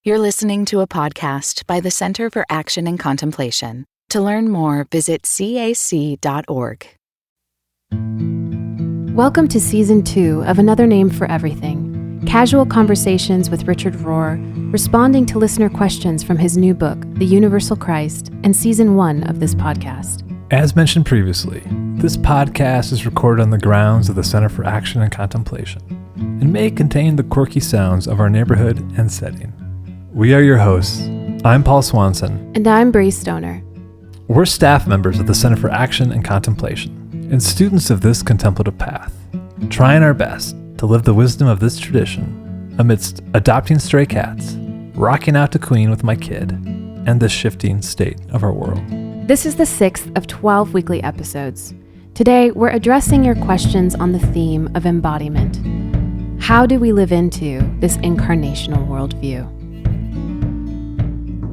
You're listening to a podcast by the Center for Action and Contemplation. To learn more, visit cac.org. Welcome to Season 2 of Another Name for Everything, casual conversations with Richard Rohr, responding to listener questions from his new book, The Universal Christ, and Season 1 of this podcast. As mentioned previously, this podcast is recorded on the grounds of the Center for Action and Contemplation and may contain the quirky sounds of our neighborhood and setting. We are your hosts. I'm Paul Swanson. And I'm Brie Stoner. We're staff members of the Center for Action and Contemplation and students of this contemplative path, trying our best to live the wisdom of this tradition amidst adopting stray cats, rocking out to Queen with my kid, and the shifting state of our world. This is the 6th of 12 weekly episodes. Today, we're addressing your questions on the theme of embodiment. How do we live into this incarnational worldview?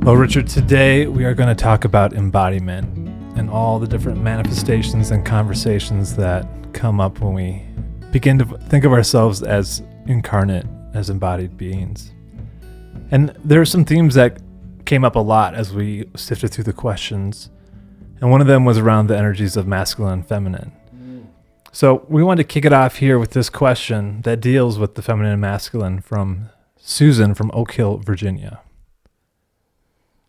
Well, Richard, today we are going to talk about embodiment and all the different manifestations and conversations that come up when we begin to think of ourselves as incarnate, as embodied beings. And there are some themes that came up a lot as we sifted through the questions. And one of them was around the energies of masculine and feminine. So we wanted to kick it off here with this question that deals with the feminine and masculine from Susan from Oak Hill, Virginia.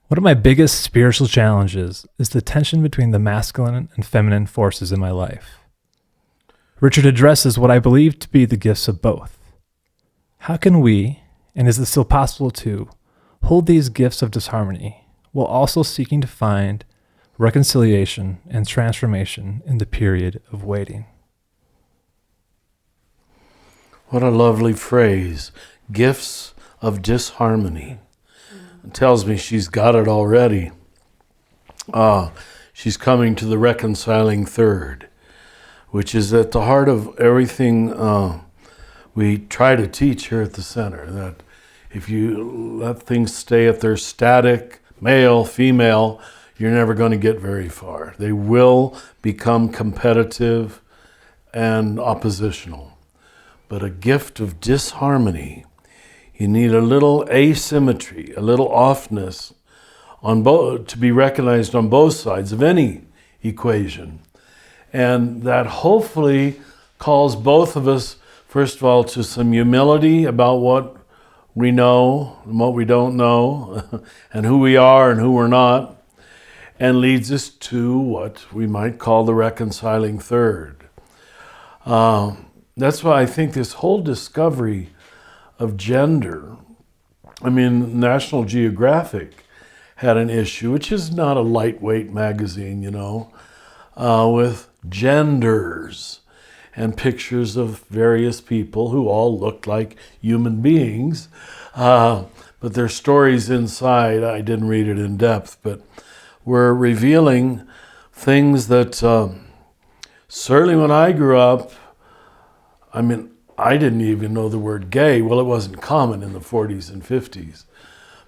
One of my biggest spiritual challenges is the tension between the masculine and feminine forces in my life. Richard addresses what I believe to be the gifts of both. How can we, and is it still possible to, hold these gifts of disharmony while also seeking to find reconciliation and transformation in the period of waiting? What a lovely phrase, gifts of disharmony. It tells me she's got it already. She's coming to the reconciling third, which is at the heart of everything we try to teach here at the center, that if you let things stay at their static, male, female, you're never going to get very far. They will become competitive and oppositional. But a gift of disharmony, you need a little asymmetry, a little offness on both to be recognized on both sides of any equation. And that hopefully calls both of us, first of all, to some humility about what we know and what we don't know, and who we are and who we're not, and leads us to what we might call the reconciling third. That's why I think this whole discovery of gender, National Geographic had an issue, which is not a lightweight magazine, with genders and pictures of various people who all looked like human beings. But their stories inside, I didn't read it in depth, but were revealing things that certainly when I grew up, I didn't even know the word gay. Well, it wasn't common in the 40s and 50s.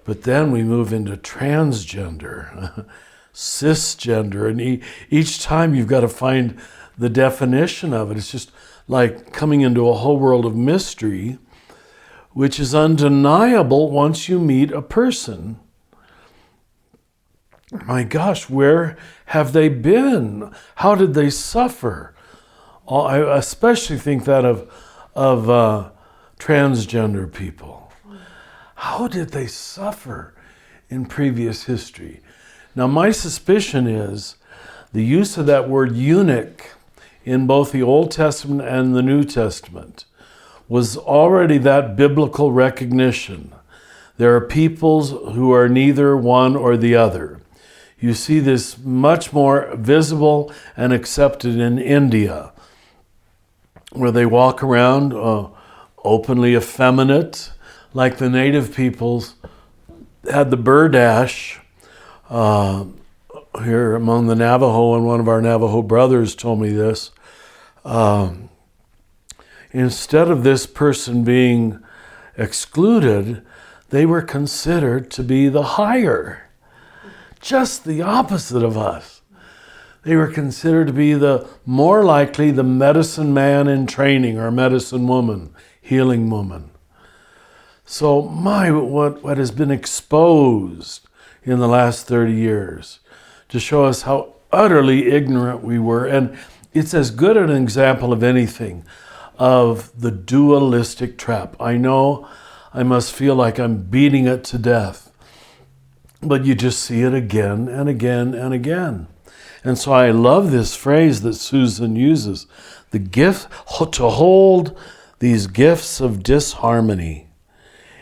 But then we move into transgender, cisgender, and each time you've got to find the definition of it. It's just like coming into a whole world of mystery, which is undeniable once you meet a person. My gosh, where have they been? How did they suffer? I especially think that of transgender people. How did they suffer in previous history? Now, my suspicion is the use of that word eunuch in both the Old Testament and the New Testament was already that biblical recognition. There are peoples who are neither one or the other. You see this much more visible and accepted in India, where they walk around openly effeminate, like the native peoples had the burdash here among the Navajo, and one of our Navajo brothers told me this. Instead of this person being excluded, they were considered to be the higher, just the opposite of us. They were considered to be the more likely the medicine man in training or medicine woman, healing woman. So what has been exposed in the last 30 years to show us how utterly ignorant we were. And it's as good an example of anything, of the dualistic trap. I know I must feel like I'm beating it to death, but you just see it again and again and again. And so I love this phrase that Susan uses, the gift to hold these gifts of disharmony.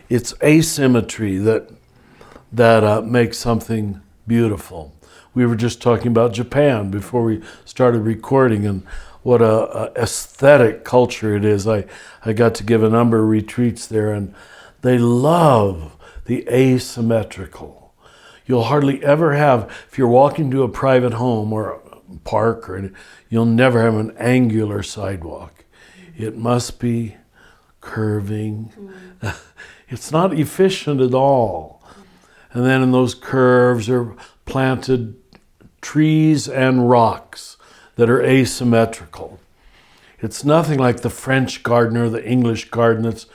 It's asymmetry that makes something beautiful. We were just talking about Japan before we started recording, and what a aesthetic culture it is. I got to give a number of retreats there, and they love the asymmetrical. You'll hardly ever have, if you're walking to a private home or a park, you'll never have an angular sidewalk. It must be curving. It's not efficient at all. And then in those curves are planted trees and rocks that are asymmetrical. It's nothing like the French garden or the English garden that's,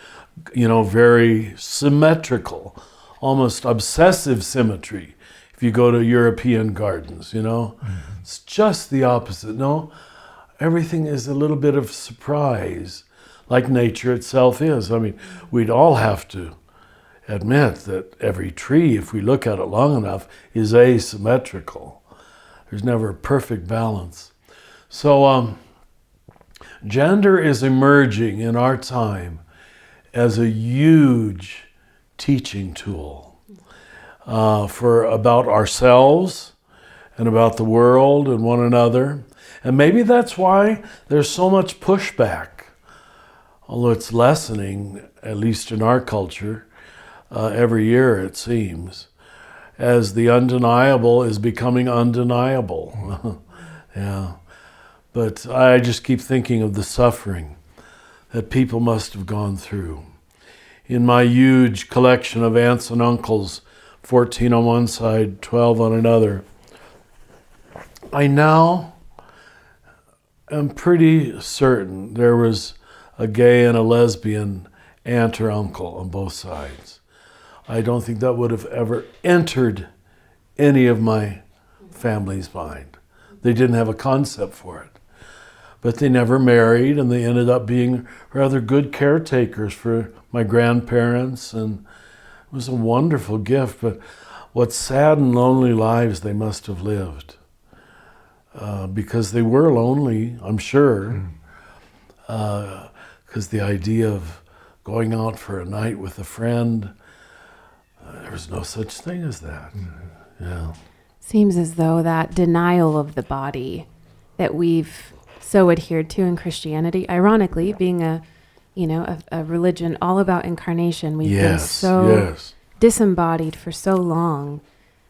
very symmetrical, almost obsessive symmetry. If you go to European gardens, it's just the opposite. No, everything is a little bit of surprise, like nature itself is. I mean, we'd all have to admit that every tree, if we look at it long enough, is asymmetrical. There's never a perfect balance. So gender is emerging in our time as a huge teaching tool about ourselves and about the world and one another. And maybe that's why there's so much pushback, although it's lessening, at least in our culture, every year it seems, as the undeniable is becoming undeniable. Yeah. But I just keep thinking of the suffering that people must have gone through. In my huge collection of aunts and uncles, 14 on one side, 12 on another, I now am pretty certain there was a gay and a lesbian aunt or uncle on both sides. I don't think that would have ever entered any of my family's mind. They didn't have a concept for it. But they never married, and they ended up being rather good caretakers for my grandparents, and it was a wonderful gift. But what sad and lonely lives they must have lived, because they were lonely, I'm sure, because the idea of going out for a night with a friend, there was no such thing as that. Yeah. Seems as though that denial of the body that we've so adhered to in Christianity, ironically, being a religion all about incarnation, we've been so disembodied for so long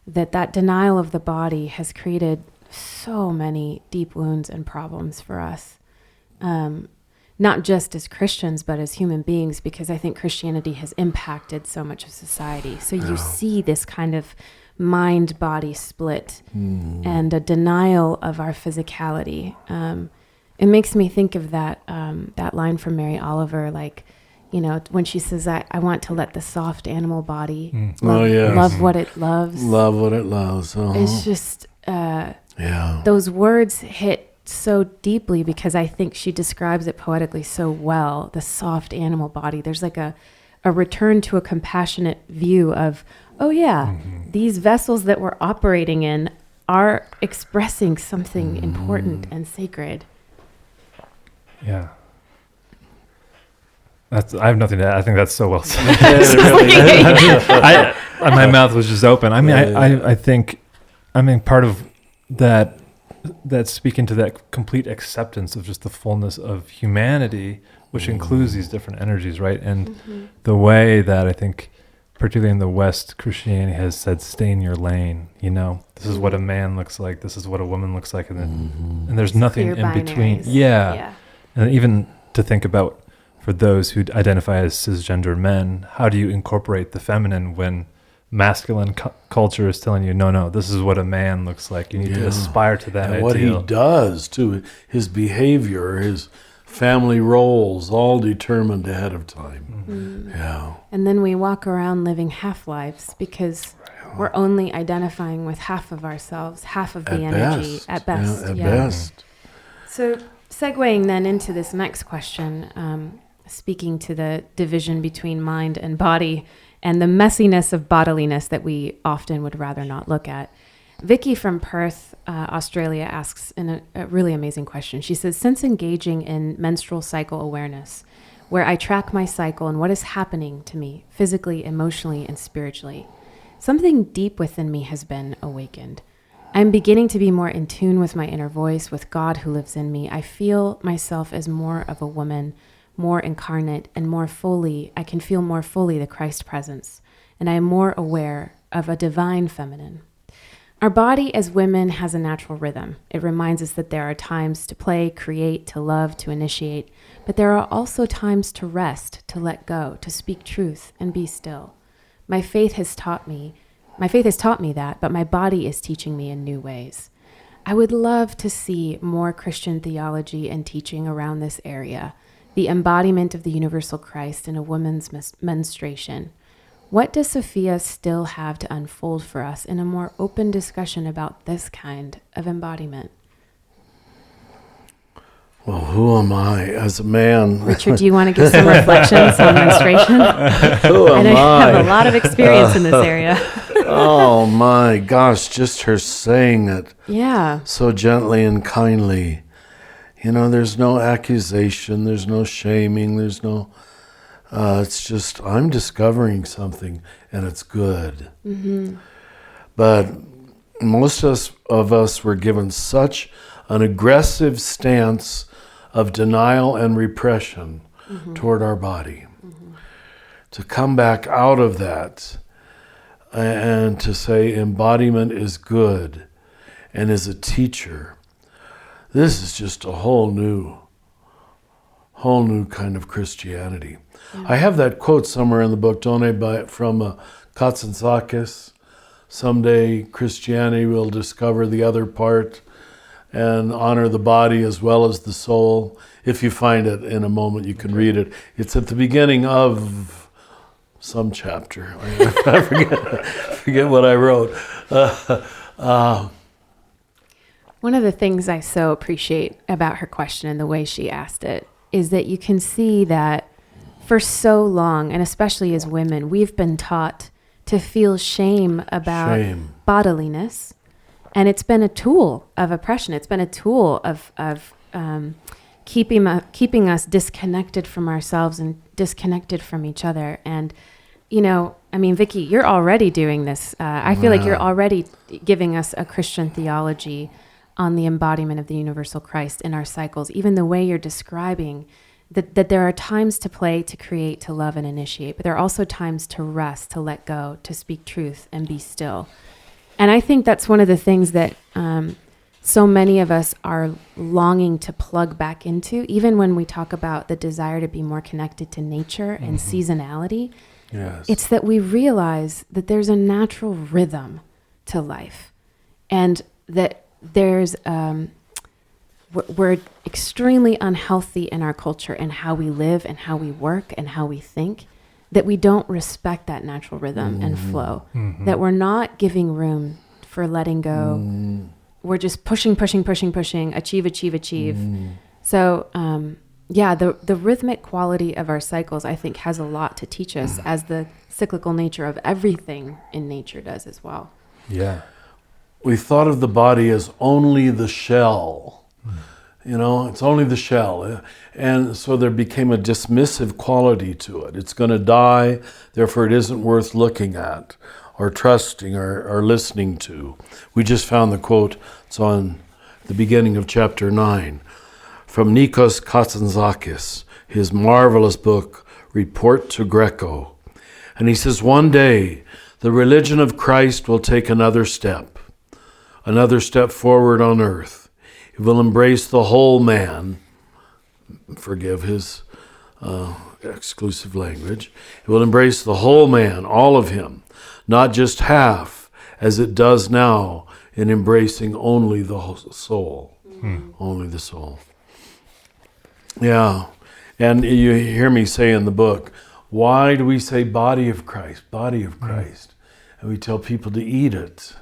that denial of the body has created so many deep wounds and problems for us. Not just as Christians, but as human beings, because I think Christianity has impacted so much of society. So you see this kind of mind-body split and a denial of our physicality. It makes me think of that line from Mary Oliver, when she says, I want to let the soft animal body love what it loves. Love what it loves. Uh-huh. It's just, those words hit so deeply because I think she describes it poetically so well, the soft animal body. There's like a return to a compassionate view of, these vessels that we're operating in are expressing something important and sacred. Yeah. I have nothing to add. I think that's so well said. My mouth was just open. I mean, I think part of that speaking to that complete acceptance of just the fullness of humanity, which includes these different energies, right? And the way that I think, particularly in the West, Christianity has said, stay in your lane. This is what a man looks like. This is what a woman looks like. And then, and there's nothing in between. Yeah. And even to think about, for those who identify as cisgender men, how do you incorporate the feminine when masculine culture is telling you, no, this is what a man looks like. You need to aspire to that and ideal. What he does, too, his behavior, his family roles, all determined ahead of time. Yeah. And then we walk around living half lives because we're only identifying with half of ourselves, half of the energy at best. At best. So segueing then into this next question, speaking to the division between mind and body and the messiness of bodiliness that we often would rather not look at. Vicky from Perth, Australia asks a really amazing question. She says, since engaging in menstrual cycle awareness, where I track my cycle and what is happening to me physically, emotionally, and spiritually, something deep within me has been awakened. I'm beginning to be more in tune with my inner voice, with God who lives in me. I feel myself as more of a woman, more incarnate, and I can feel more fully the Christ presence, and I am more aware of a divine feminine. Our body as women has a natural rhythm. It reminds us that there are times to play, create, to love, to initiate, but there are also times to rest, to let go, to speak truth, and be still. My faith has taught me that, but my body is teaching me in new ways. I would love to see more Christian theology and teaching around this area, the embodiment of the universal Christ in a woman's menstruation. What does Sophia still have to unfold for us in a more open discussion about this kind of embodiment? Well, who am I as a man? Richard, do you want to give some reflections on menstruation? Who am I? have a lot of experience in this area. Oh my gosh, just her saying it Yeah. so gently and kindly. There's no accusation, there's no shaming, there's no... it's just, I'm discovering something, and it's good. Mm-hmm. But most of us were given such an aggressive stance of denial and repression toward our body. Mm-hmm. To come back out of that and to say embodiment is good and is a teacher, this is just a whole new kind of Christianity. I have that quote somewhere in the book, don't I, from Katsensakis. Someday Christianity will discover the other part and honor the body as well as the soul. If you find it in a moment, you can read it. It's at the beginning of some chapter. I forget what I wrote. One of the things I so appreciate about her question and the way she asked it is that you can see that for so long, and especially as women, we've been taught to feel shame about bodiliness. And it's been a tool of oppression. It's been a tool of keeping us disconnected from ourselves and disconnected from each other. And, Vicky, you're already doing this. I feel like you're already giving us a Christian theology on the embodiment of the universal Christ in our cycles. Even the way you're describing that there are times to play, to create, to love, and initiate, but there are also times to rest, to let go, to speak truth, and be still. And I think that's one of the things that so many of us are longing to plug back into, even when we talk about the desire to be more connected to nature and seasonality. Yes. It's that we realize that there's a natural rhythm to life, and that there's we're extremely unhealthy in our culture and how we live and how we work and how we think, that we don't respect that natural rhythm and flow, that we're not giving room for letting go. We're just pushing, achieve. So, the rhythmic quality of our cycles, I think, has a lot to teach us, as the cyclical nature of everything in nature does as well. Yeah. We thought of the body as only the shell. It's only the shell. And so there became a dismissive quality to it. It's going to die, therefore it isn't worth looking at or trusting or listening to. We just found the quote. It's on the beginning of chapter 9 from Nikos Katsensakis, his marvelous book, Report to Greco. And he says, one day the religion of Christ will take another step forward on earth. It will embrace the whole man, forgive his exclusive language. It will embrace the whole man, all of him, not just half, as it does now in embracing only the soul, only the soul. Yeah. And you hear me say in the book, why do we say body of Christ, body of Christ? And we tell people to eat it,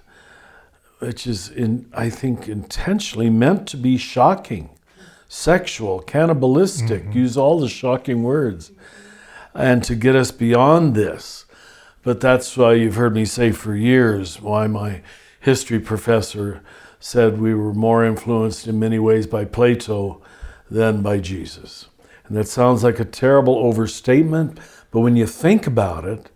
which is, I think, intentionally meant to be shocking, sexual, cannibalistic, use all the shocking words, and to get us beyond this. But that's why you've heard me say for years why my history professor said we were more influenced in many ways by Plato than by Jesus. And that sounds like a terrible overstatement, but when you think about it,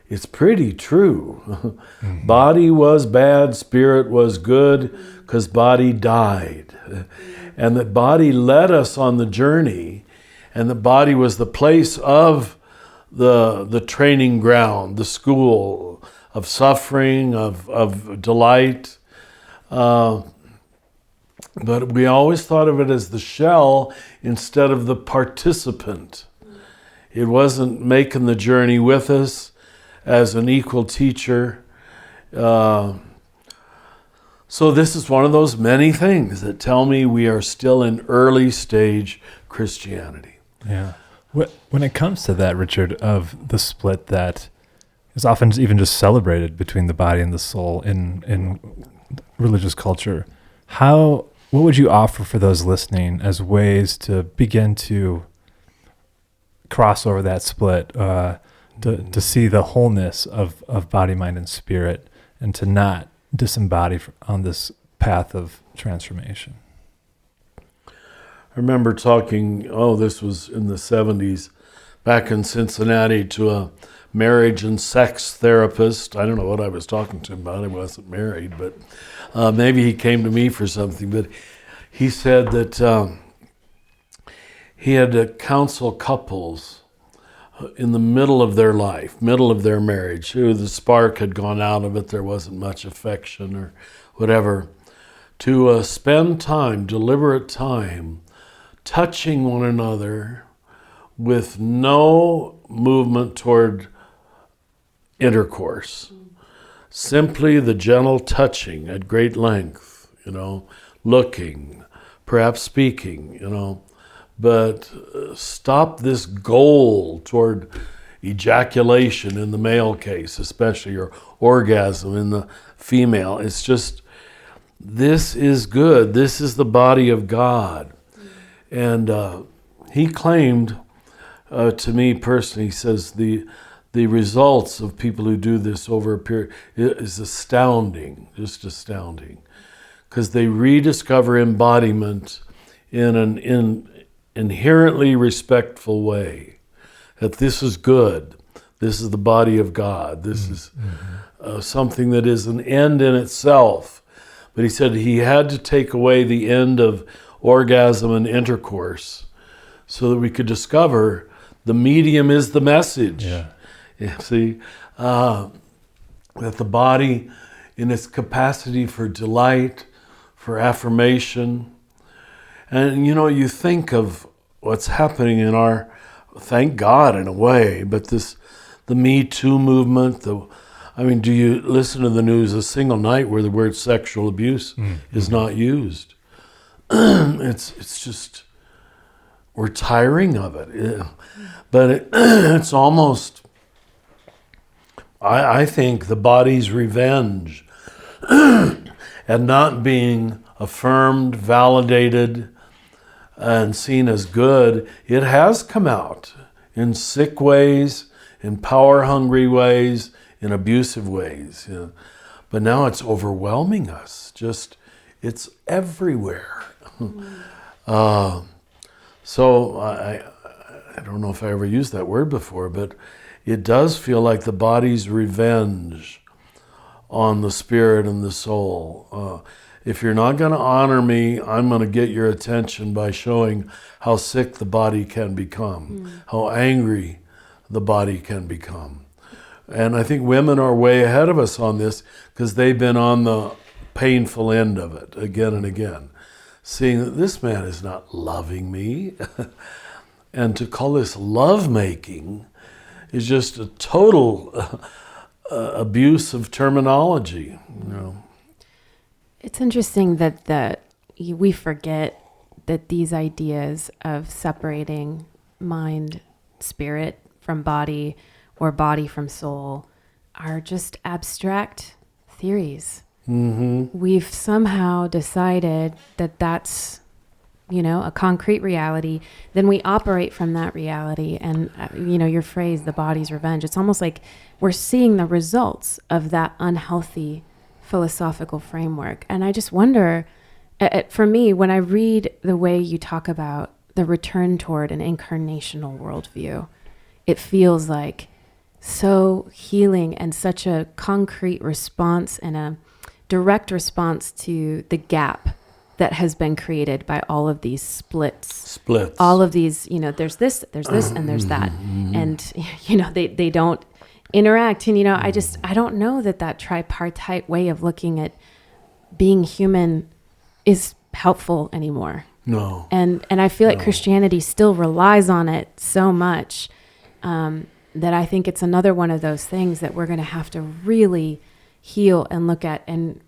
it's pretty true. Body was bad, spirit was good, because body died. And that body led us on the journey, and the body was the place of the training ground, the school of suffering, of delight. But we always thought of it as the shell instead of the participant. It wasn't making the journey with us as an equal teacher. So this is one of those many things that tell me we are still in early stage Christianity. Yeah. When it comes to that, Richard, of the split that is often even just celebrated between the body and the soul in religious culture, what would you offer for those listening as ways to begin to cross over that split, to see the wholeness of body, mind, and spirit, and to not disembody on this path of transformation? I remember talking, this was in the 70s, back in Cincinnati, to a marriage and sex therapist. I don't know what I was talking to him about. I wasn't married, but maybe he came to me for something. But he said that he had to counsel couples in the middle of their life, middle of their marriage, who the spark had gone out of it, there wasn't much affection or whatever, to spend time, deliberate time, touching one another with no movement toward intercourse. Simply the gentle touching at great length, looking, perhaps speaking, but stop this goal toward ejaculation in the male case, especially, or orgasm in the female. It's just, this is good. This is the body of God. And he claimed to me personally, he says the results of people who do this over a period is astounding, just astounding, because they rediscover embodiment in an inherently respectful way, that this is good, this is the body of God, this is something that is an end in itself. But he said he had to take away the end of orgasm and intercourse so that we could discover the medium is the message. See, that the body in its capacity for delight, for affirmation. And you think of what's happening in our, thank God in a way, but the Me Too movement, do you listen to the news a single night where the word sexual abuse is not used? It's just, we're tiring of it. But it's almost, I think, the body's revenge at not being affirmed, validated, and seen as good. It has come out in sick ways, in power-hungry ways, in abusive ways. But now it's overwhelming us. It's everywhere. So I don't know if I ever used that word before, but it does feel like the body's revenge on the spirit and the soul. If you're not going to honor me, I'm going to get your attention by showing how sick the body can become, how angry the body can become. And I think women are way ahead of us on this because they've been on the painful end of it again and again, seeing that this man is not loving me. And to call this lovemaking is just a total abuse of terminology. It's interesting that we forget that these ideas of separating mind, spirit from body, or body from soul are just abstract theories. Mm-hmm. We've somehow decided that that's, a concrete reality. Then we operate from that reality. And, your phrase, the body's revenge, it's almost like we're seeing the results of that unhealthy philosophical framework. And I just wonder, for me, when I read the way you talk about the return toward an incarnational worldview, it feels like so healing and such a concrete response and a direct response to the gap that has been created by all of these splits. All of these, there's this, and there's that. And, they don't interact. And, I don't know that tripartite way of looking at being human is helpful anymore. No. And I feel like Christianity still relies on it so much that I think it's another one of those things that we're going to have to really heal and look at and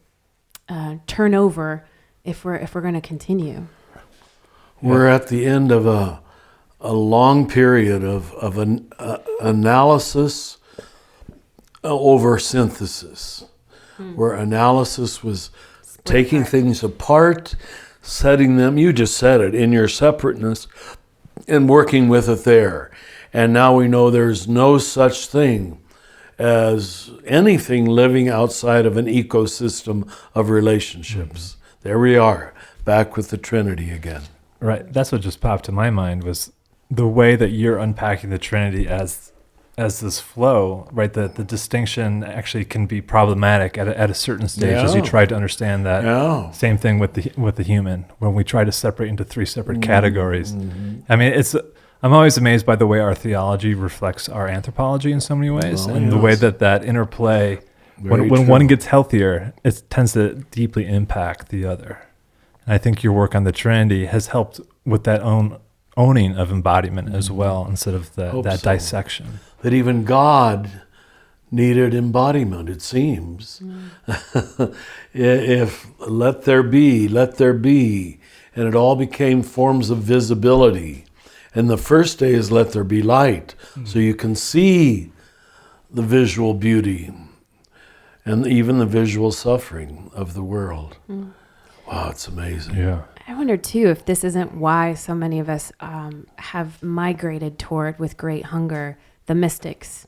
turn over if we're going to continue. We're at the end of a long period of an analysis over synthesis, where analysis was taking things apart, setting them, you just said it, in your separateness, and working with it there. And now we know there's no such thing as anything living outside of an ecosystem of relationships. There we are, back with the Trinity again. Right. That's what just popped to my mind was the way that you're unpacking the Trinity as this flow, right? The distinction actually can be problematic at a certain stage as you try to understand that. Yeah. Same thing with the human, when we try to separate into three separate categories. I mean, I'm always amazed by the way our theology reflects our anthropology in so many ways, the way that interplay, when one gets healthier, it tends to deeply impact the other. And I think your work on the Trinity has helped with that owning of embodiment as well, instead of that dissection. That even God needed embodiment, it seems. If let there be, and it all became forms of visibility. And the first day is let there be light, so you can see the visual beauty and even the visual suffering of the world. Wow, it's amazing. Yeah. I wonder too if this isn't why so many of us have migrated toward, with great hunger, the mystics,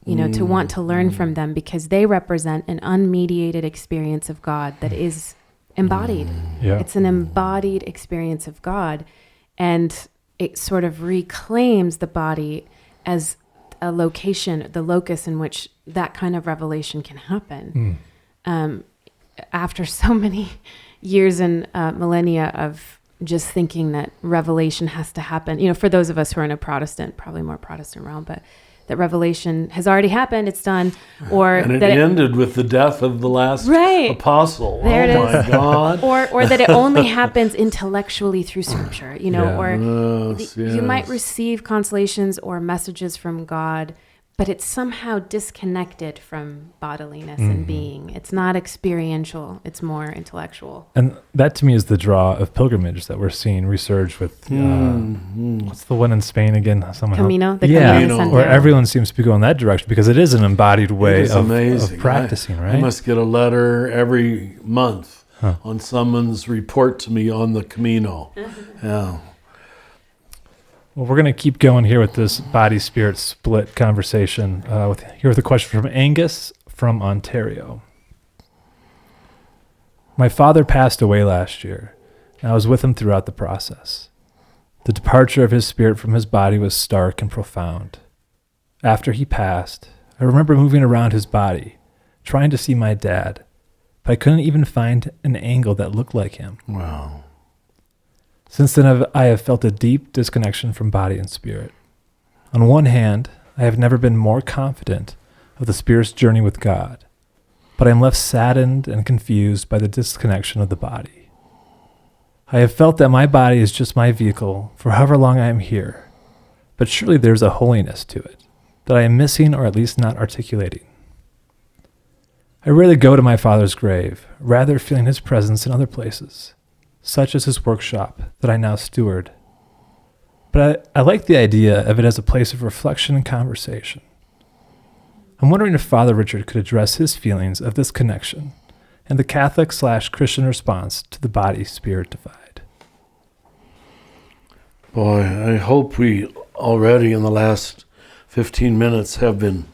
to want to learn from them, because they represent an unmediated experience of God that is embodied. It's an embodied experience of God, and it sort of reclaims the body as a location, the locus in which that kind of revelation can happen. After so many years and millennia of just thinking that revelation has to happen, for those of us who are in a Protestant, probably more Protestant realm, but that revelation has already happened, it's done. And it ended with the death of the last apostle. There it my is. God. Or that it only happens intellectually through Scripture, you might receive consolations or messages from God, but it's somehow disconnected from bodiliness and being. It's not experiential, it's more intellectual. And that to me is the draw of pilgrimage that we're seeing resurge with, what's the one in Spain again? Camino? Camino, where everyone seems to be going that direction, because it is an embodied way of practicing, right? I must get a letter every month on someone's report to me on the Camino. Yeah. Well, we're going to keep going here with this body-spirit split conversation. With a question from Angus from Ontario. My father passed away last year, and I was with him throughout the process. The departure of his spirit from his body was stark and profound. After he passed, I remember moving around his body, trying to see my dad, but I couldn't even find an angle that looked like him. Wow. Since then, I have felt a deep disconnection from body and spirit. On one hand, I have never been more confident of the spirit's journey with God, but I am left saddened and confused by the disconnection of the body. I have felt that my body is just my vehicle for however long I am here, but surely there's a holiness to it that I am missing, or at least not articulating. I rarely go to my father's grave, rather feeling his presence in other places. such as his workshop that I now steward. But I like the idea of it as a place of reflection and conversation. I'm wondering if Father Richard could address his feelings of this connection and the Catholic/Christian response to the body-spirit divide. Boy, I hope we already in the last 15 minutes have been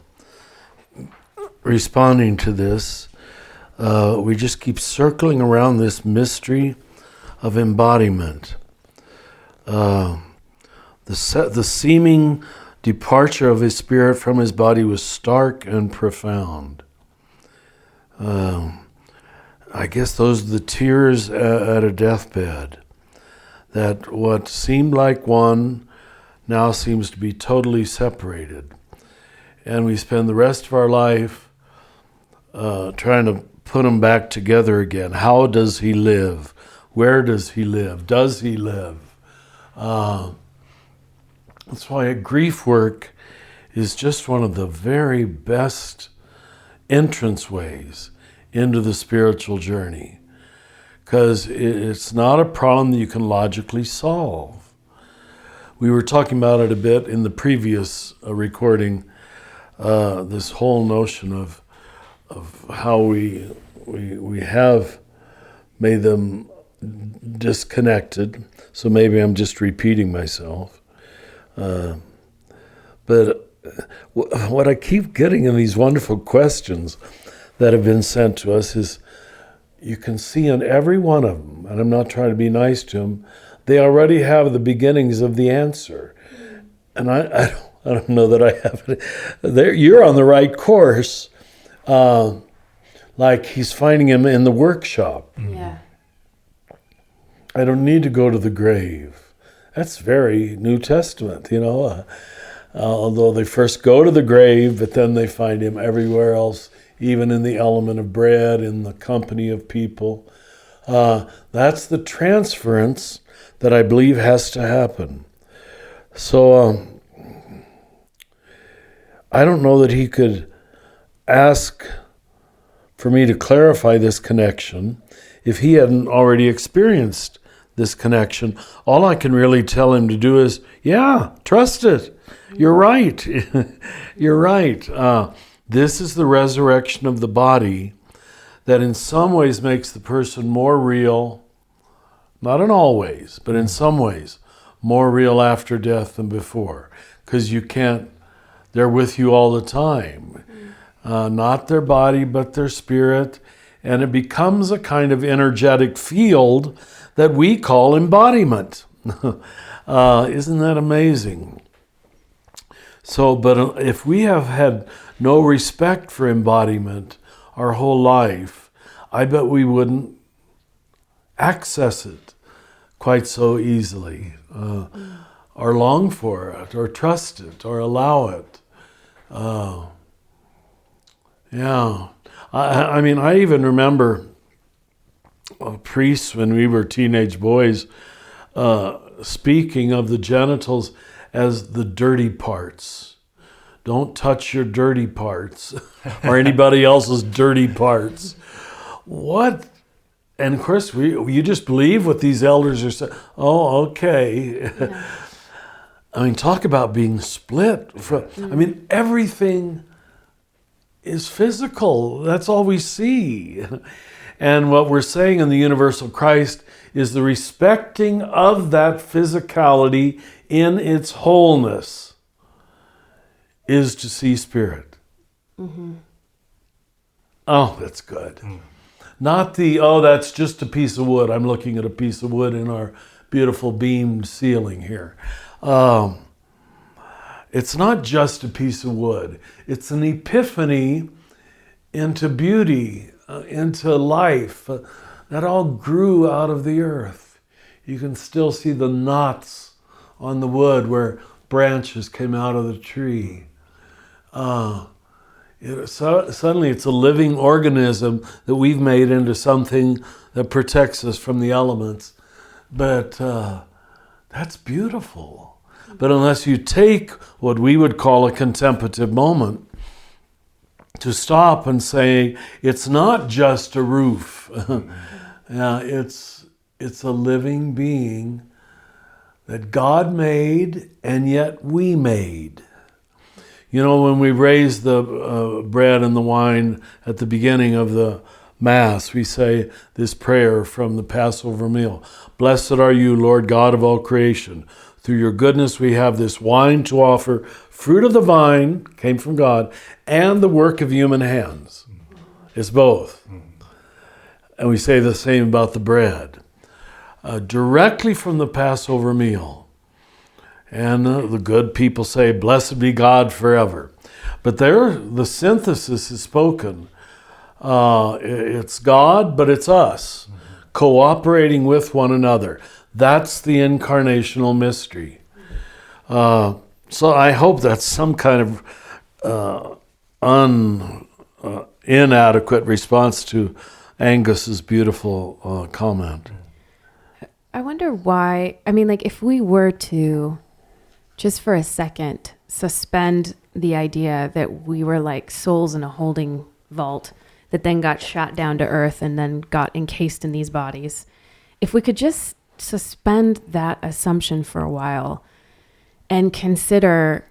responding to this. We just keep circling around this mystery of embodiment. The seeming departure of his spirit from his body was stark and profound. I guess those are the tears at a deathbed, that what seemed like one now seems to be totally separated. And we spend the rest of our life trying to put them back together again. How does he live? Where does he live? Does he live? That's why grief work is just one of the very best entrance ways into the spiritual journey, because it's not a problem that you can logically solve. We were talking about it a bit in the previous recording, this whole notion of how we have made them disconnected. So maybe I'm just repeating myself. But what I keep getting in these wonderful questions that have been sent to us is, you can see in every one of them, and I'm not trying to be nice to them, they already have the beginnings of the answer. And I don't know that I have it. You're on the right course. Like he's finding him in the workshop. Yeah. I don't need to go to the grave. That's very New Testament, although they first go to the grave, but then they find him everywhere else, even in the element of bread, in the company of people. That's the transference that I believe has to happen. So I don't know that he could ask for me to clarify this connection if he hadn't already experienced this connection. All I can really tell him to do is, yeah, trust it. You're right. You're right. This is the resurrection of the body that in some ways makes the person more real, not in all ways, but in some ways, more real after death than before. Because they're with you all the time. Not their body, but their spirit. And it becomes a kind of energetic field that we call embodiment. Isn't that amazing? So, but if we have had no respect for embodiment our whole life, I bet we wouldn't access it quite so easily, or long for it, or trust it, or allow it. Yeah. I mean, I even remember priests when we were teenage boys speaking of the genitals as the dirty parts. Don't touch your dirty parts or anybody else's dirty parts. What? And of course, you just believe what these elders are saying. Oh, okay. Yeah. I mean, talk about being split. I mean, everything is physical. That's all we see. And what we're saying in the Universal Christ is the respecting of that physicality in its wholeness is to see spirit. Mm-hmm. Oh, that's good. Mm. Not that's just a piece of wood. I'm looking at a piece of wood in our beautiful beamed ceiling here. It's not just a piece of wood. It's an epiphany into beauty, into life. That all grew out of the earth. You can still see the knots on the wood where branches came out of the tree. Suddenly it's a living organism that we've made into something that protects us from the elements. But that's beautiful. But unless you take what we would call a contemplative moment to stop and say, it's not just a roof. Yeah, It's a living being that God made and yet we made. You know, when we raise the bread and the wine at the beginning of the Mass, we say this prayer from the Passover meal. Blessed are you, Lord God of all creation. Through your goodness we have this wine to offer, fruit of the vine, came from God, and the work of human hands. It's both. And we say the same about the bread. Directly from the Passover meal. And the good people say, blessed be God forever. But there, the synthesis is spoken. It's God, but it's us, cooperating with one another. That's the incarnational mystery. So I hope that's some kind of inadequate response to Angus's beautiful comment. I wonder why, I mean, like, if we were to, just for a second, suspend the idea that we were like souls in a holding vault that then got shot down to earth and then got encased in these bodies. If we could just suspend that assumption for a while and consider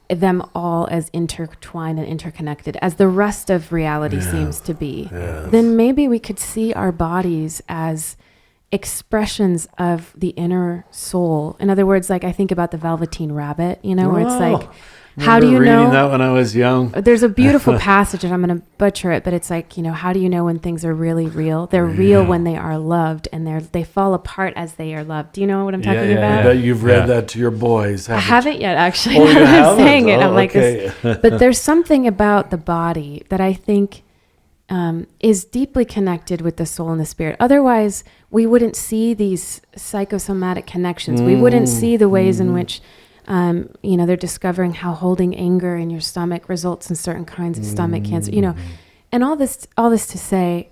them all as intertwined and interconnected, as the rest of reality seems to be, then maybe we could see our bodies as expressions of the inner soul. In other words, like I think about the Velveteen Rabbit, you know, where it's like, how do you know? Reading that when I was young. There's a beautiful passage, and I'm going to butcher it, but it's like, you know, how do you know when things are really real? They're real when they are loved, and they fall apart as they are loved. Do you know what I'm talking about? I bet you've read that to your boys. I haven't yet, actually. Oh, you I'm haven't? saying it. I'm like okay. this. But there's something about the body that I think is deeply connected with the soul and the spirit. Otherwise, we wouldn't see these psychosomatic connections. We wouldn't see the ways in which you know, they're discovering how holding anger in your stomach results in certain kinds of stomach cancer, you know, and all this to say,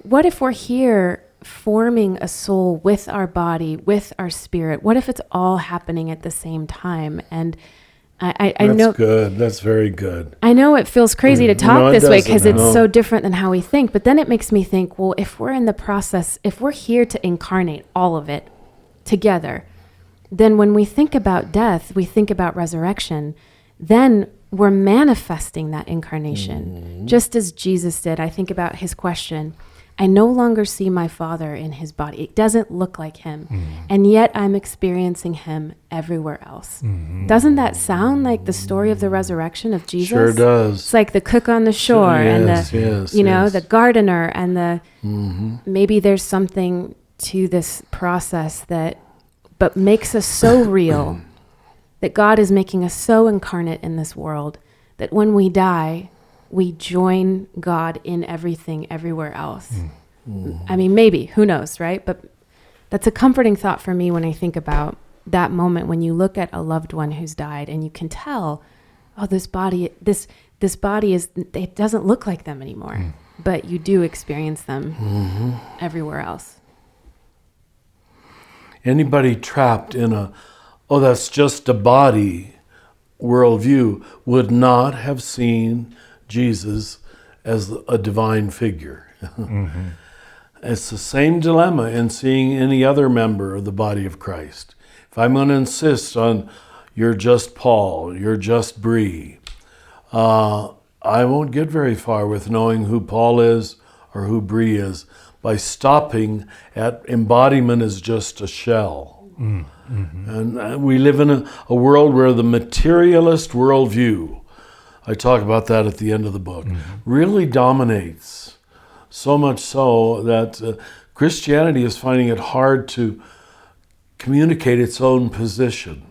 what if we're here forming a soul with our body, with our spirit? What if it's all happening at the same time? And I know that's good. That's very good. I know it feels crazy to talk No, it this way doesn't. because it's No. so different than how we think. But then it makes me think, well, if we're in the process, if we're here to incarnate all of it together, then when we think about death, we think about resurrection, then we're manifesting that incarnation. Just as Jesus did. I think about his question, I no longer see my Father in his body. It doesn't look like him. And yet I'm experiencing him everywhere else. Doesn't that sound like the story of the resurrection of Jesus? Sure does. It's like the cook on the shore and the, you know, the gardener and the, maybe there's something to this process but makes us so real, that God is making us so incarnate in this world, that when we die, we join God in everything, everywhere else. I mean, maybe, who knows, right? But that's a comforting thought for me when I think about that moment when you look at a loved one who's died and you can tell, oh, this body is, it doesn't look like them anymore, but you do experience them everywhere else. Anybody trapped in that's just a body worldview would not have seen Jesus as a divine figure. It's the same dilemma in seeing any other member of the body of Christ. If I'm going to insist on you're just Paul, you're just Brie, I won't get very far with knowing who Paul is or who Brie is by stopping at embodiment as just a shell. And we live in a world where the materialist worldview, I talk about that at the end of the book, really dominates. So much so that Christianity is finding it hard to communicate its own position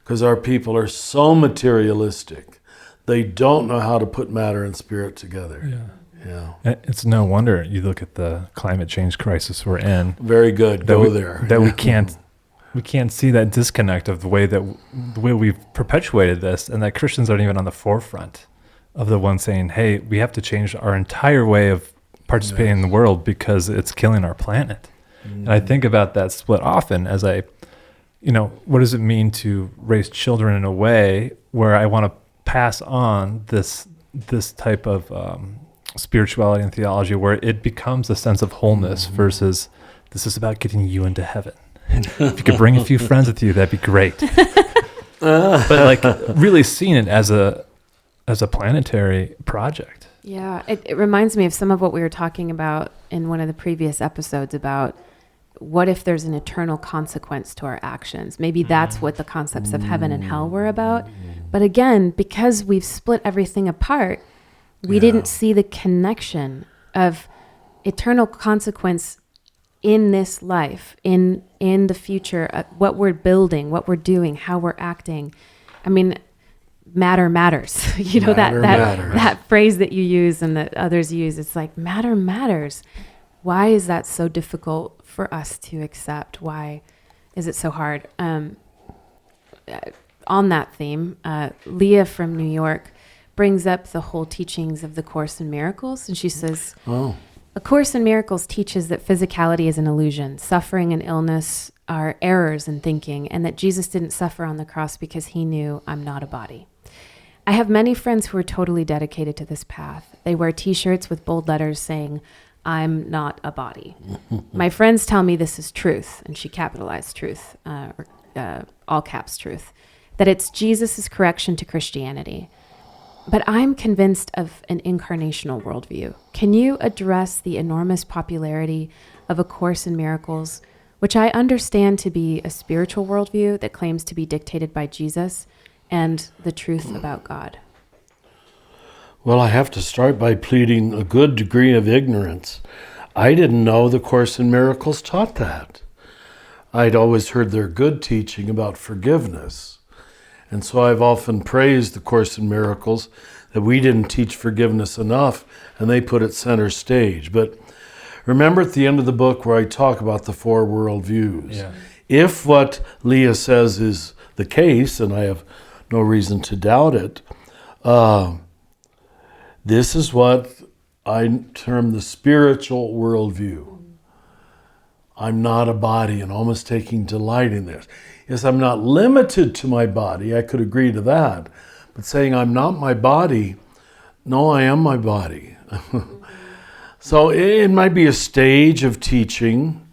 because our people are so materialistic. They don't know how to put matter and spirit together. Yeah. It's no wonder you look at the climate change crisis we're in. Very good. Go there. That we can't see that disconnect of the way we've perpetuated this, and that Christians aren't even on the forefront of the one saying, "Hey, we have to change our entire way of participating in the world because it's killing our planet." And I think about that split often as what does it mean to raise children in a way where I want to pass on this type of spirituality and theology where it becomes a sense of wholeness versus This is about getting you into heaven. And if you could bring a few friends with you, that'd be great. But like really seeing it as a planetary project. Yeah, it reminds me of some of what we were talking about in one of the previous episodes about what if there's an eternal consequence to our actions? Maybe that's what the concepts of heaven and hell were about. But again, because we've split everything apart, we didn't see the connection of eternal consequence in this life, in the future, what we're building, what we're doing, how we're acting. I mean, matter matters. You know, that phrase that you use and that others use, it's like matter matters. Why is that so difficult for us to accept? Why is it so hard? On that theme, Leah from New York brings up the whole teachings of the Course in Miracles. And she says, A Course in Miracles teaches that physicality is an illusion. Suffering and illness are errors in thinking, and that Jesus didn't suffer on the cross because he knew I'm not a body. I have many friends who are totally dedicated to this path. They wear t-shirts with bold letters saying, I'm not a body. My friends tell me this is truth, and she capitalized truth, all caps truth, that it's Jesus' correction to Christianity. But I'm convinced of an incarnational worldview. Can you address the enormous popularity of A Course in Miracles, which I understand to be a spiritual worldview that claims to be dictated by Jesus and the truth about God? Well, I have to start by pleading a good degree of ignorance. I didn't know the Course in Miracles taught that. I'd always heard their good teaching about forgiveness. And so I've often praised the Course in Miracles that we didn't teach forgiveness enough, and they put it center stage. But remember at the end of the book where I talk about the 4 worldviews. Yeah. If what Leah says is the case, and I have no reason to doubt it, this is what I term the spiritual worldview. I'm not a body, and almost taking delight in this. Yes, I'm not limited to my body. I could agree to that. But saying I'm not my body, no, I am my body. So it might be a stage of teaching.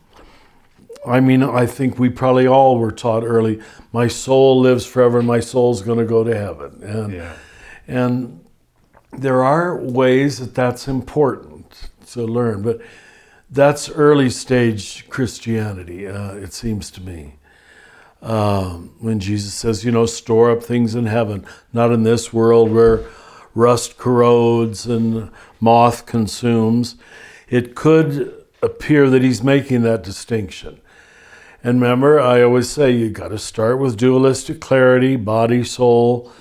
I mean, I think we probably all were taught early, my soul lives forever and my soul's going to go to heaven. And there are ways that that's important to learn, but that's early stage Christianity, it seems to me. When Jesus says, store up things in heaven, not in this world where rust corrodes and moth consumes. It could appear that he's making that distinction. And remember, I always say you got to start with dualistic clarity, body, soul.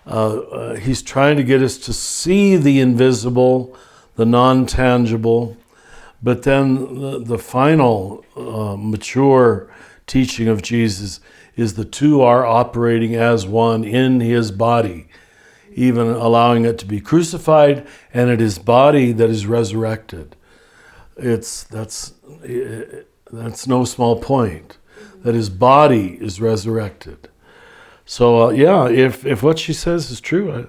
He's trying to get us to see the invisible, the non-tangible, but then the final mature teaching of Jesus is the two are operating as one in his body, even allowing it to be crucified, and it is body that is resurrected. That's no small point, that his body is resurrected. So if what she says is true,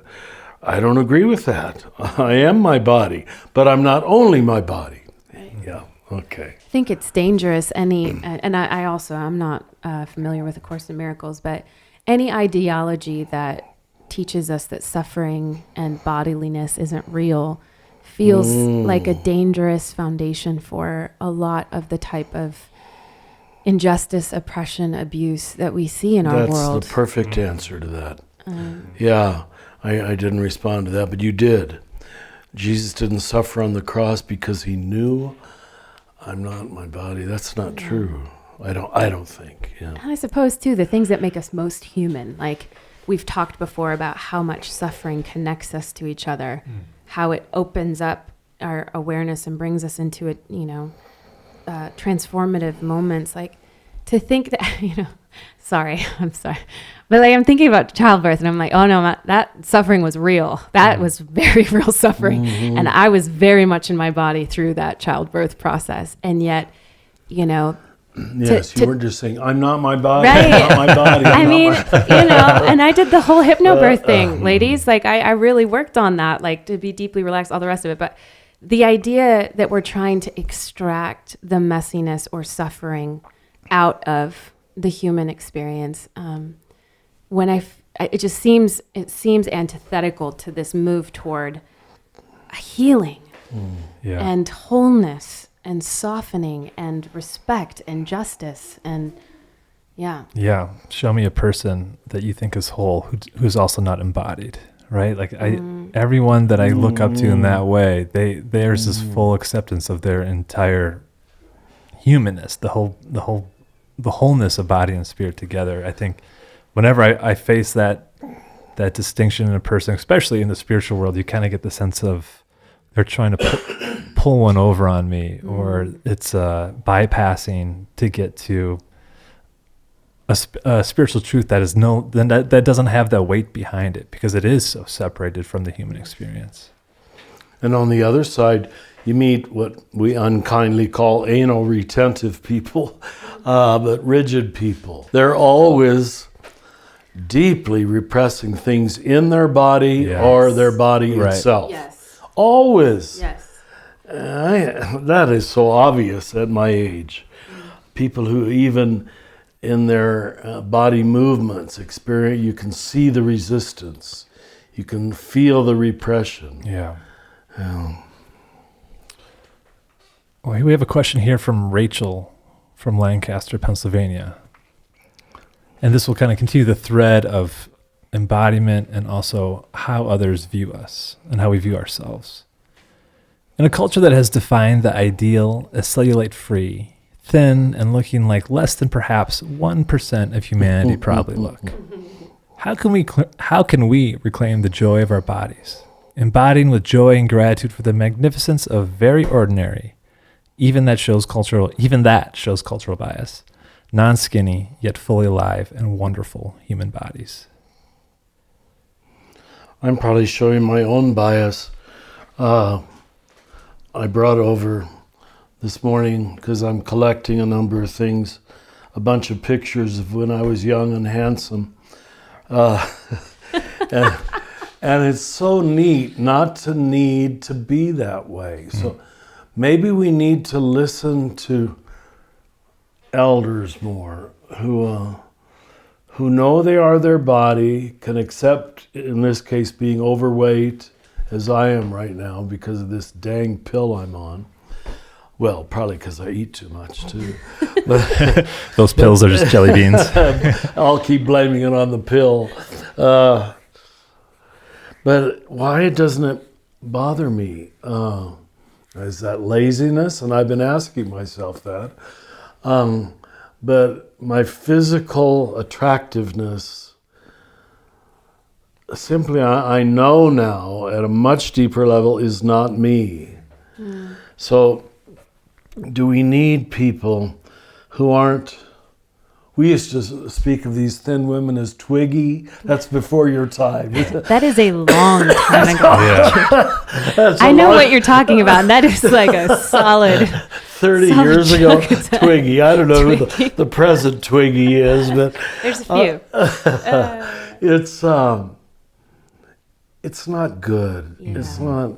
I don't agree with that. I am my body, but I'm not only my body. Right. Yeah, okay. I think it's dangerous, and I also, I'm not familiar with A Course in Miracles, but any ideology that teaches us that suffering and bodiliness isn't real feels like a dangerous foundation for a lot of the type of injustice, oppression, abuse that we see in our world. That's the perfect answer to that. I didn't respond to that, but you did. Jesus didn't suffer on the cross because he knew I'm not my body. That's not true. I don't think. Yeah. And I suppose too, the things that make us most human, like we've talked before about how much suffering connects us to each other, how it opens up our awareness and brings us into it, transformative moments. Like to think that, I'm sorry, but like I'm thinking about childbirth and I'm like, oh no, that suffering was real. That was very real suffering. Mm-hmm. And I was very much in my body through that childbirth process. And yet, yes, you weren't just saying, I'm not my body, right. I'm not my body. And I did the whole hypnobirth thing, ladies. Like I really worked on that, like to be deeply relaxed, all the rest of it. But the idea that we're trying to extract the messiness or suffering out of the human experience, it seems antithetical to this move toward healing and wholeness and softening and respect and justice and show me a person that you think is whole who's also not embodied, right? Like everyone that I look up to in that way, there's this full acceptance of their entire humanness, the wholeness of body and spirit together. I think whenever I face that distinction in a person, especially in the spiritual world, you kind of get the sense of they're trying to pull one over on me, or it's bypassing to get to a spiritual truth that doesn't have that weight behind it, because it is so separated from the human experience. And on the other side, you meet what we unkindly call anal retentive people, but rigid people. They're always deeply repressing things in their body or their body itself. Yes. Always. Yes. That is so obvious at my age. People who even in their body movements experience, you can see the resistance. You can feel the repression. Yeah. Well, we have a question here from Rachel from Lancaster, Pennsylvania. And this will kind of continue the thread of embodiment and also how others view us and how we view ourselves. In a culture that has defined the ideal as cellulite-free, thin, and looking like less than perhaps 1% of humanity probably look, how can we reclaim the joy of our bodies, embodying with joy and gratitude for the magnificence of very ordinary, even that shows cultural bias, non-skinny, yet fully alive and wonderful human bodies? I'm probably showing my own bias. I brought over this morning, because I'm collecting a number of things, a bunch of pictures of when I was young and handsome. And it's so neat not to need to be that way. So maybe we need to listen to elders more who know they are their body, can accept, in this case, being overweight, as I am right now because of this dang pill I'm on. Well, probably because I eat too much, too. But those pills are just jelly beans. I'll keep blaming it on the pill. But why doesn't it bother me? Is that laziness? And I've been asking myself that. But my physical attractiveness, simply I know now at a much deeper level, is not me. So do we need people who aren't... We used to speak of these thin women as twiggy. That's before your time. That is a long time ago. Yeah. I know what you're talking about. And that is like a solid 30 years ago, Twiggy. I don't know who the present Twiggy is, but there's a few. It's not good. Yeah. It's not.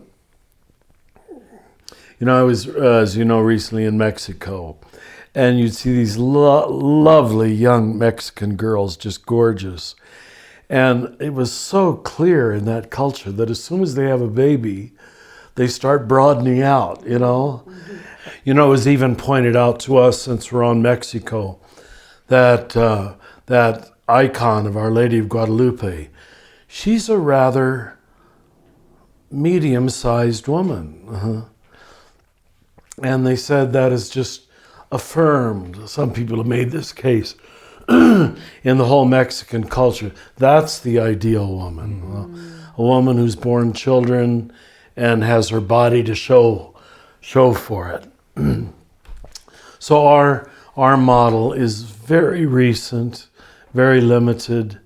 I was, as you know, recently in Mexico, and you'd see these lovely young Mexican girls, just gorgeous. And it was so clear in that culture that as soon as they have a baby, they start broadening out, It was even pointed out to us, since we're on Mexico, that that icon of Our Lady of Guadalupe, she's a rather medium-sized woman. And they said that is just affirmed. Some people have made this case in the whole Mexican culture. That's the ideal woman. A woman who's born children and has her body to show for it. So our model is very recent, very limited,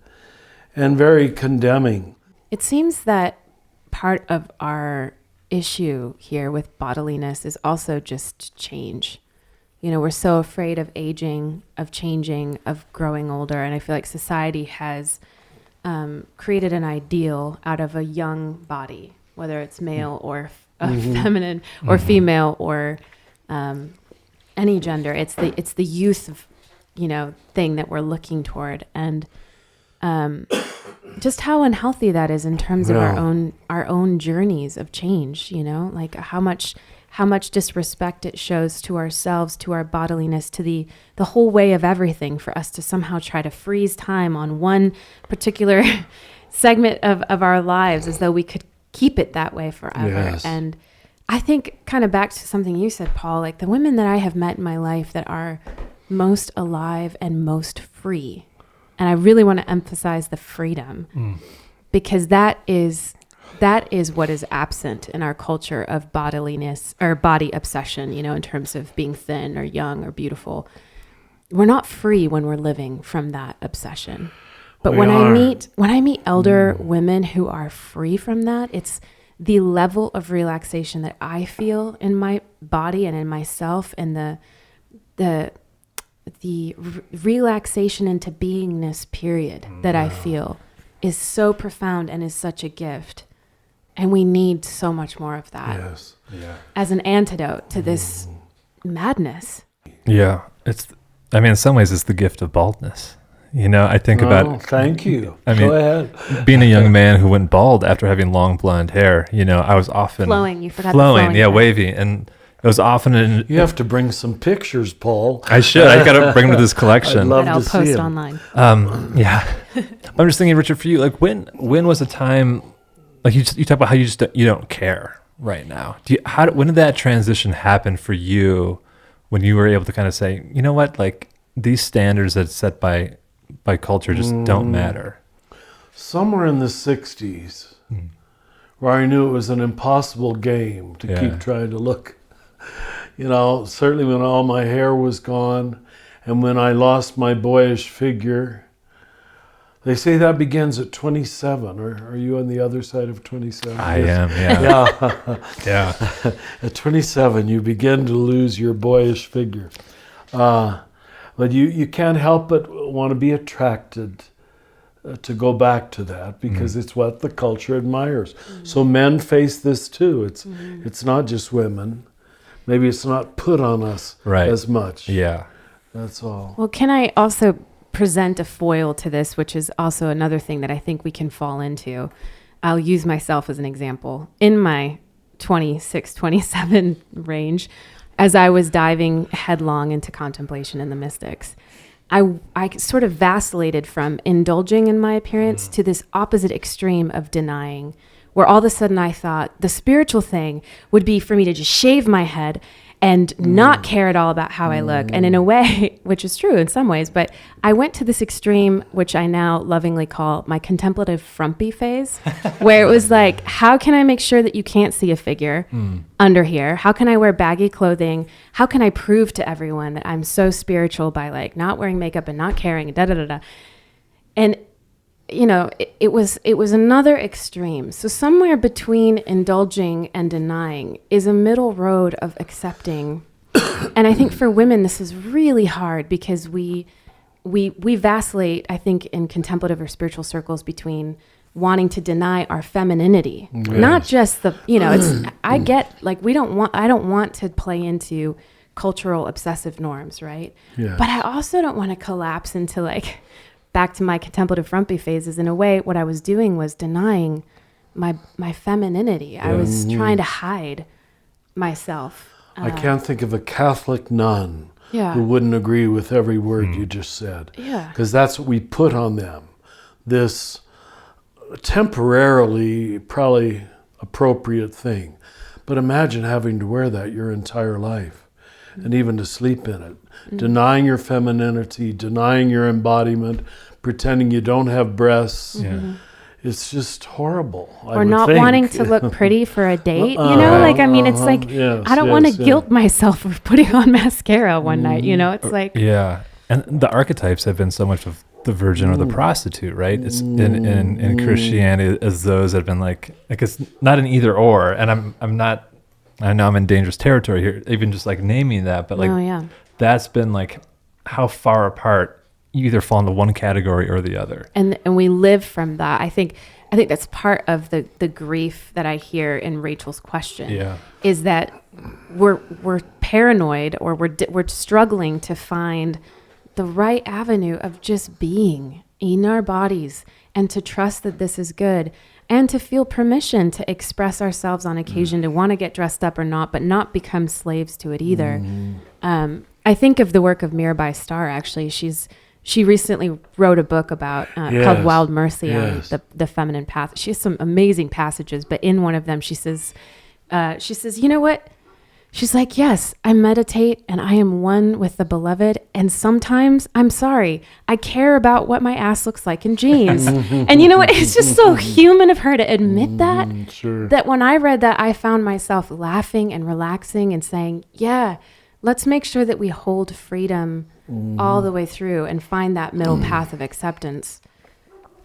and very condemning. It seems that part of our issue here with bodiliness is also just change. We're so afraid of aging, of changing, of growing older. And I feel like society has created an ideal out of a young body, whether it's male or feminine or female or any gender. It's the youth of, thing that we're looking toward, and just how unhealthy that is in terms of our own journeys of change. Like how much disrespect it shows to ourselves, to our bodiliness, to the whole way of everything, for us to somehow try to freeze time on one particular segment of our lives as though we could keep it that way forever. Yes. And I think, kind of back to something you said, Paul, like the women that I have met in my life that are most alive and most free. And I really want to emphasize the freedom, because that is what is absent in our culture of bodiliness or body obsession, in terms of being thin or young or beautiful. We're not free when we're living from that obsession. But when I meet elder women who are free from that, it's the level of relaxation that I feel in my body and in myself, and the relaxation into beingness period that I feel is so profound and is such a gift. And we need so much more of that as an antidote to this madness. Yeah. In some ways it's the gift of baldness. I think about... Thank you. Go ahead. Being a young man who went bald after having long blonde hair, I was often... Flowing, you forgot the flowing. Yeah, wavy. And it was often You have to bring some pictures, Paul. I should. I got to bring them to this collection. I'd love that I'll to post see 'em. online. Yeah. I'm just thinking, Richard, for you, like when was a time, like you talk about how you don't care right now. When did that transition happen for you, when you were able to kind of say, you know what, like these standards that's set by culture just don't matter? Somewhere in the 60s, where I knew it was an impossible game to keep trying to look. Certainly when all my hair was gone and when I lost my boyish figure. They say that begins at 27. Are you on the other side of 27? I am, yeah. Yeah. At 27, you begin to lose your boyish figure. But you can't help but want to be attracted to go back to that, because it's what the culture admires. So men face this too. It's not just women. Maybe it's not put on us as much. Yeah. That's all. Well, can I also present a foil to this, which is also another thing that I think we can fall into? I'll use myself as an example. In my 26, 27 range, as I was diving headlong into contemplation and the mystics, I sort of vacillated from indulging in my appearance to this opposite extreme of denying, where all of a sudden I thought the spiritual thing would be for me to just shave my head and not care at all about how I look. And in a way, which is true in some ways, but I went to this extreme, which I now lovingly call my contemplative frumpy phase, where it was like, how can I make sure that you can't see a figure under here? How can I wear baggy clothing? How can I prove to everyone that I'm so spiritual by like not wearing makeup and not caring, and And it was another extreme. So somewhere between indulging and denying is a middle road of accepting. And I think for women, this is really hard, because we vacillate, I think, in contemplative or spiritual circles between wanting to deny our femininity, not just I get like, I don't want to play into cultural obsessive norms, right? Yes. But I also don't want to collapse into like, back to my contemplative frumpy phases. In a way, what I was doing was denying my femininity. Yeah. I was trying to hide myself. I can't think of a Catholic nun who wouldn't agree with every word you just said. Yeah. Because that's what we put on them. This temporarily probably appropriate thing. But imagine having to wear that your entire life, and even to sleep in it. Denying your femininity, denying your embodiment, pretending you don't have breasts. Yeah. It's just horrible. Or not wanting to look pretty for a date, it's like, I don't want to guilt myself for putting on mascara one night, it's like. Yeah. And the archetypes have been so much of the virgin or the prostitute, right? It's in Christianity as those that have been like it's not an either or. And I'm not, I know I'm in dangerous territory here, even just like naming that, but like that's been like how far apart you either fall into one category or the other. And we live from that. I think I think that's part of the grief that I hear in Rachel's question, is that we're paranoid, or we're struggling to find the right avenue of just being in our bodies, and to trust that this is good, and to feel permission to express ourselves on occasion, to want to get dressed up or not, but not become slaves to it either. I think of the work of Mirabai Starr, actually. She recently wrote a book about called Wild Mercy on the feminine path. She has some amazing passages, but in one of them she says, you know what? She's like, yes, I meditate and I am one with the beloved. And sometimes, I'm sorry, I care about what my ass looks like in jeans. And you know what? It's just so human of her to admit that. That when I read that, I found myself laughing and relaxing and saying, yeah, let's make sure that we hold freedom all the way through and find that middle path of acceptance,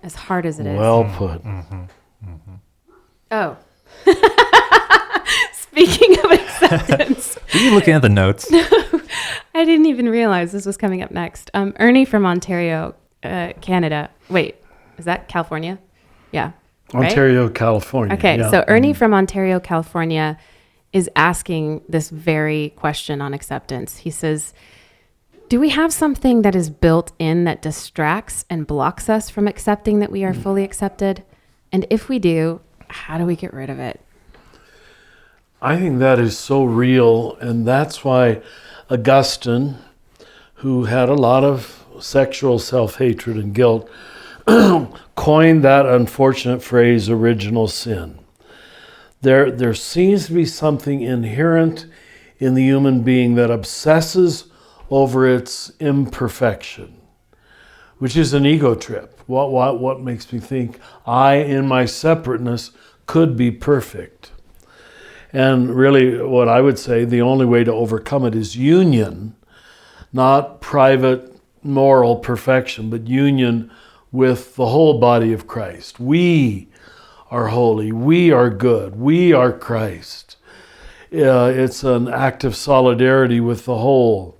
as hard as it is. Well put. Oh. Speaking of acceptance. Are you looking at the notes? I didn't even realize this was coming up next. Ernie from Ontario, Canada. Wait, is that California? Yeah. Ontario, right? California. Okay, so Ernie from Ontario, California is asking this very question on acceptance. He says, do we have something that is built in that distracts and blocks us from accepting that we are fully accepted? And if we do, how do we get rid of it? I think that is so real, and that's why Augustine, who had a lot of sexual self-hatred and guilt, coined that unfortunate phrase, original sin. There seems to be something inherent in the human being that obsesses over its imperfection, which is an ego trip. What makes me think I, in my separateness, could be perfect? And really, what I would say, the only way to overcome it is union, not private moral perfection, but union with the whole body of Christ. We are holy, we are good, we are Christ. It's an act of solidarity with the whole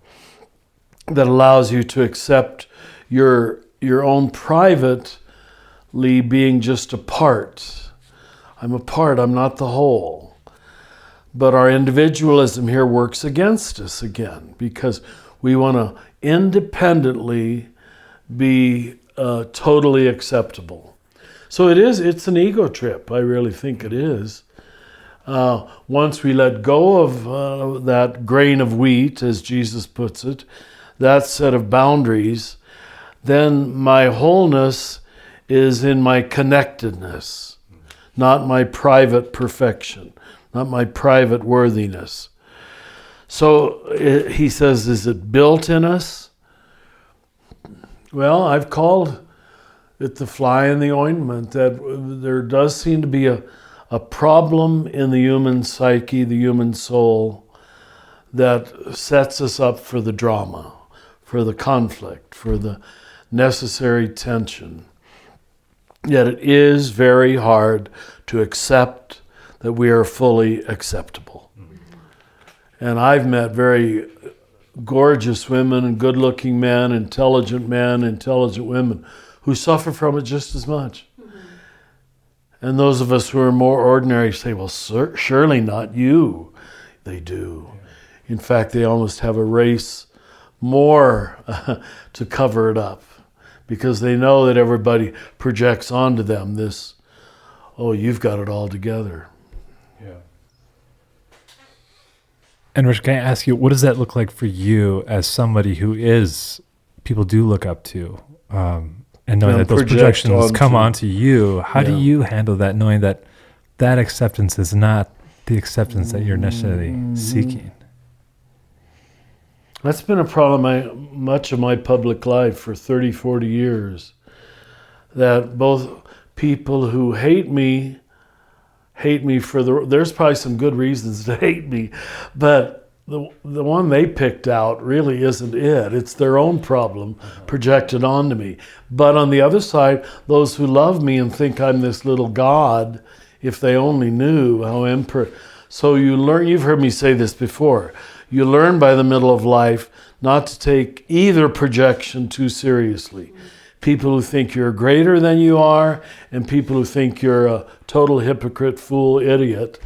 that allows you to accept your own privately being just a part. I'm a part, I'm not the whole. But our individualism here works against us again, because we want to independently be totally acceptable. So it's an ego trip. I really think it is. Once we let go of that grain of wheat, as Jesus puts it, that set of boundaries, then my wholeness is in my connectedness, not my private perfection, not my private worthiness. So he says, is it built in us? Well, I've called it the fly in the ointment, that there does seem to be a problem in the human psyche, the human soul, that sets us up for the drama, for the conflict, for the necessary tension. Yet it is very hard to accept that we are fully acceptable. And I've met very gorgeous women and good-looking men, intelligent women who suffer from it just as much. And those of us who are more ordinary say, well, surely not you. They do. In fact, they almost have a race more to cover it up, because they know that everybody projects onto them this, oh, you've got it all together. Yeah. And Rich, can I ask you, what does that look like for you as somebody who people do look up to, and knowing that those projections come onto you? How do you handle that, knowing that that acceptance is not the acceptance that you're necessarily seeking? That's been a problem much of my public life for 30, 40 years, that both people who hate me for there's probably some good reasons to hate me, but the one they picked out really isn't it. It's their own problem projected onto me. But on the other side, those who love me and think I'm this little God, if they only knew how So you learn, you've heard me say this before, you learn by the middle of life not to take either projection too seriously. people who think you're greater than you are, and people who think you're a total hypocrite, fool, idiot.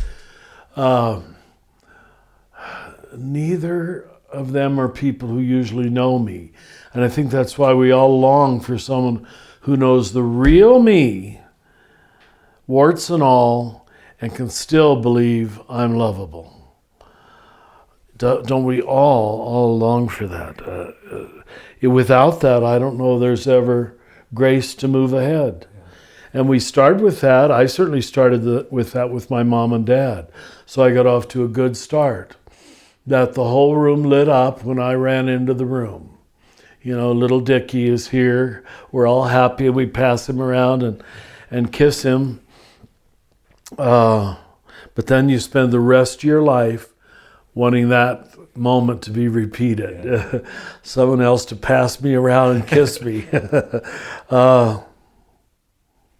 Neither of them are people who usually know me. And I think that's why we all long for someone who knows the real me, warts and all, and can still believe I'm lovable. Don't we all long for that? Without that, I don't know there's ever grace to move ahead. And we start with that. I certainly started with that with my mom and dad. So I got off to a good start. That the whole room lit up when I ran into the room. You know, little Dickie is here. We're all happy, and we pass him around and kiss him. But then you spend the rest of your life wanting that moment to be repeated. Someone else to pass me around and kiss me.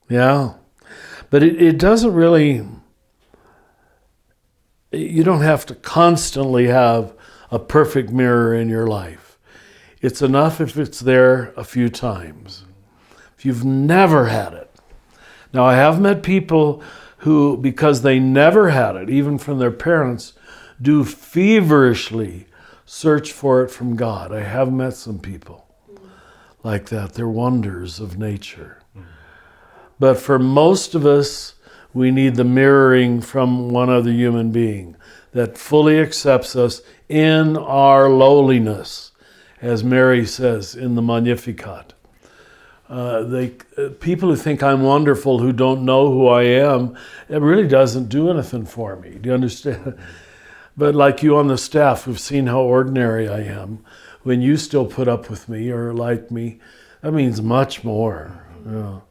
Yeah. But it doesn't really... You don't have to constantly have a perfect mirror in your life. It's enough if it's there a few times. If you've never had it. Now, I have met people who, because they never had it, even from their parents, do feverishly search for it from God. I have met some people like that. They're wonders of nature. But for most of us, we need the mirroring from one other human being that fully accepts us in our lowliness, as Mary says in the Magnificat. People who think I'm wonderful, who don't know who I am, it really doesn't do anything for me. Do you understand? But like you on the staff who've seen how ordinary I am, when you still put up with me or like me, that means much more. You know?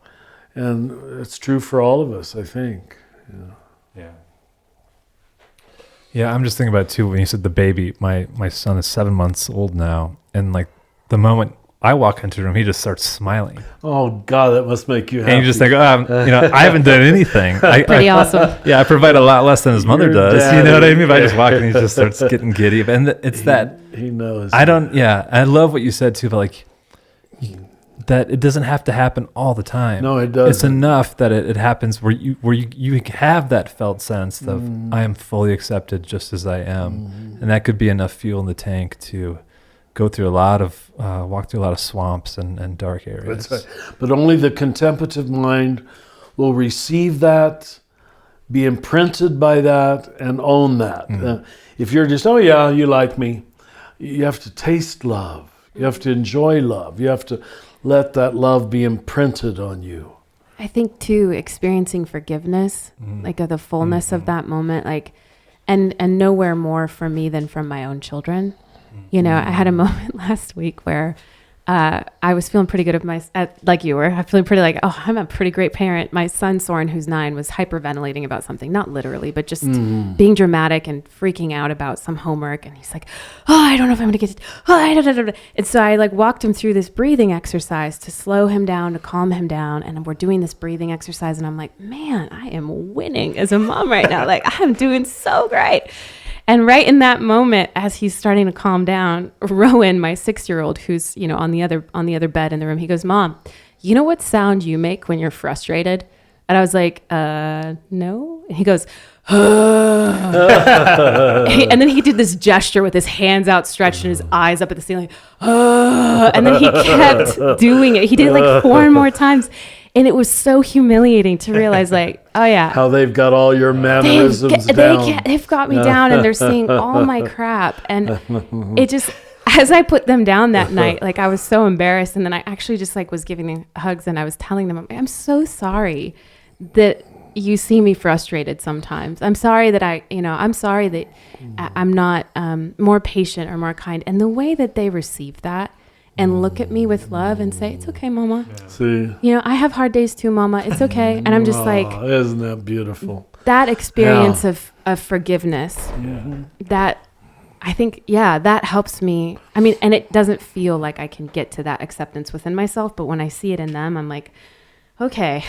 And it's true for all of us, I think. Yeah, I'm just thinking about it too, when you said the baby, my son is 7 months old now, and like the moment I walk into the room, he just starts smiling. Oh God, that must make you happy. And you just think, I haven't done anything. Pretty awesome. Yeah, I provide a lot less than his mother does. Daddy. You know what I mean? If I just walk in, he just starts getting giddy. And it's he knows. I love what you said too, but like, that it doesn't have to happen all the time. No, it doesn't. It's enough that it happens where you have that felt sense of I am fully accepted just as I am, and that could be enough fuel in the tank to go through walk through a lot of swamps and dark areas. That's right. But only the contemplative mind will receive that, be imprinted by that, and own that. If you're just, oh yeah, you like me, you have to taste love. You have to enjoy love. You have to let that love be imprinted on you. I think too, experiencing forgiveness, like of the fullness of that moment, like, and nowhere more for me than from my own children. You know, I had a moment last week where I was feeling pretty good like you were. I'm feeling pretty like, oh, I'm a pretty great parent. My son, Soren, who's 9, was hyperventilating about something, not literally, but just being dramatic and freaking out about some homework. And he's like, oh, I don't know if I'm going to get it. And so I like walked him through this breathing exercise to slow him down, to calm him down. And we're doing this breathing exercise. And I'm like, man, I am winning as a mom right now. Like, I'm doing so great. And right in that moment, as he's starting to calm down, Rowan, my 6-year-old, who's, you know, on the other bed in the room, he goes, Mom, you know what sound you make when you're frustrated? And I was like, no. And he goes, and then he did this gesture with his hands outstretched and his eyes up at the ceiling. And then he kept doing it. He did it like 4 more times. And it was so humiliating to realize, like, oh yeah, how they've got all your mannerisms down. They've got me down, and they're seeing all my crap. And it just, as I put them down that night, like I was so embarrassed. And then I actually just like was giving them hugs, and I was telling them, I'm so sorry that you see me frustrated sometimes. I'm sorry that I'm sorry that I'm not more patient or more kind. And the way that they received that and look at me with love and say, it's okay, Mama. Yeah. See? You know, I have hard days too, Mama. It's okay. And I'm just like, isn't that beautiful? That experience of forgiveness, that I think, that helps me. I mean, and it doesn't feel like I can get to that acceptance within myself, but when I see it in them, I'm like, okay.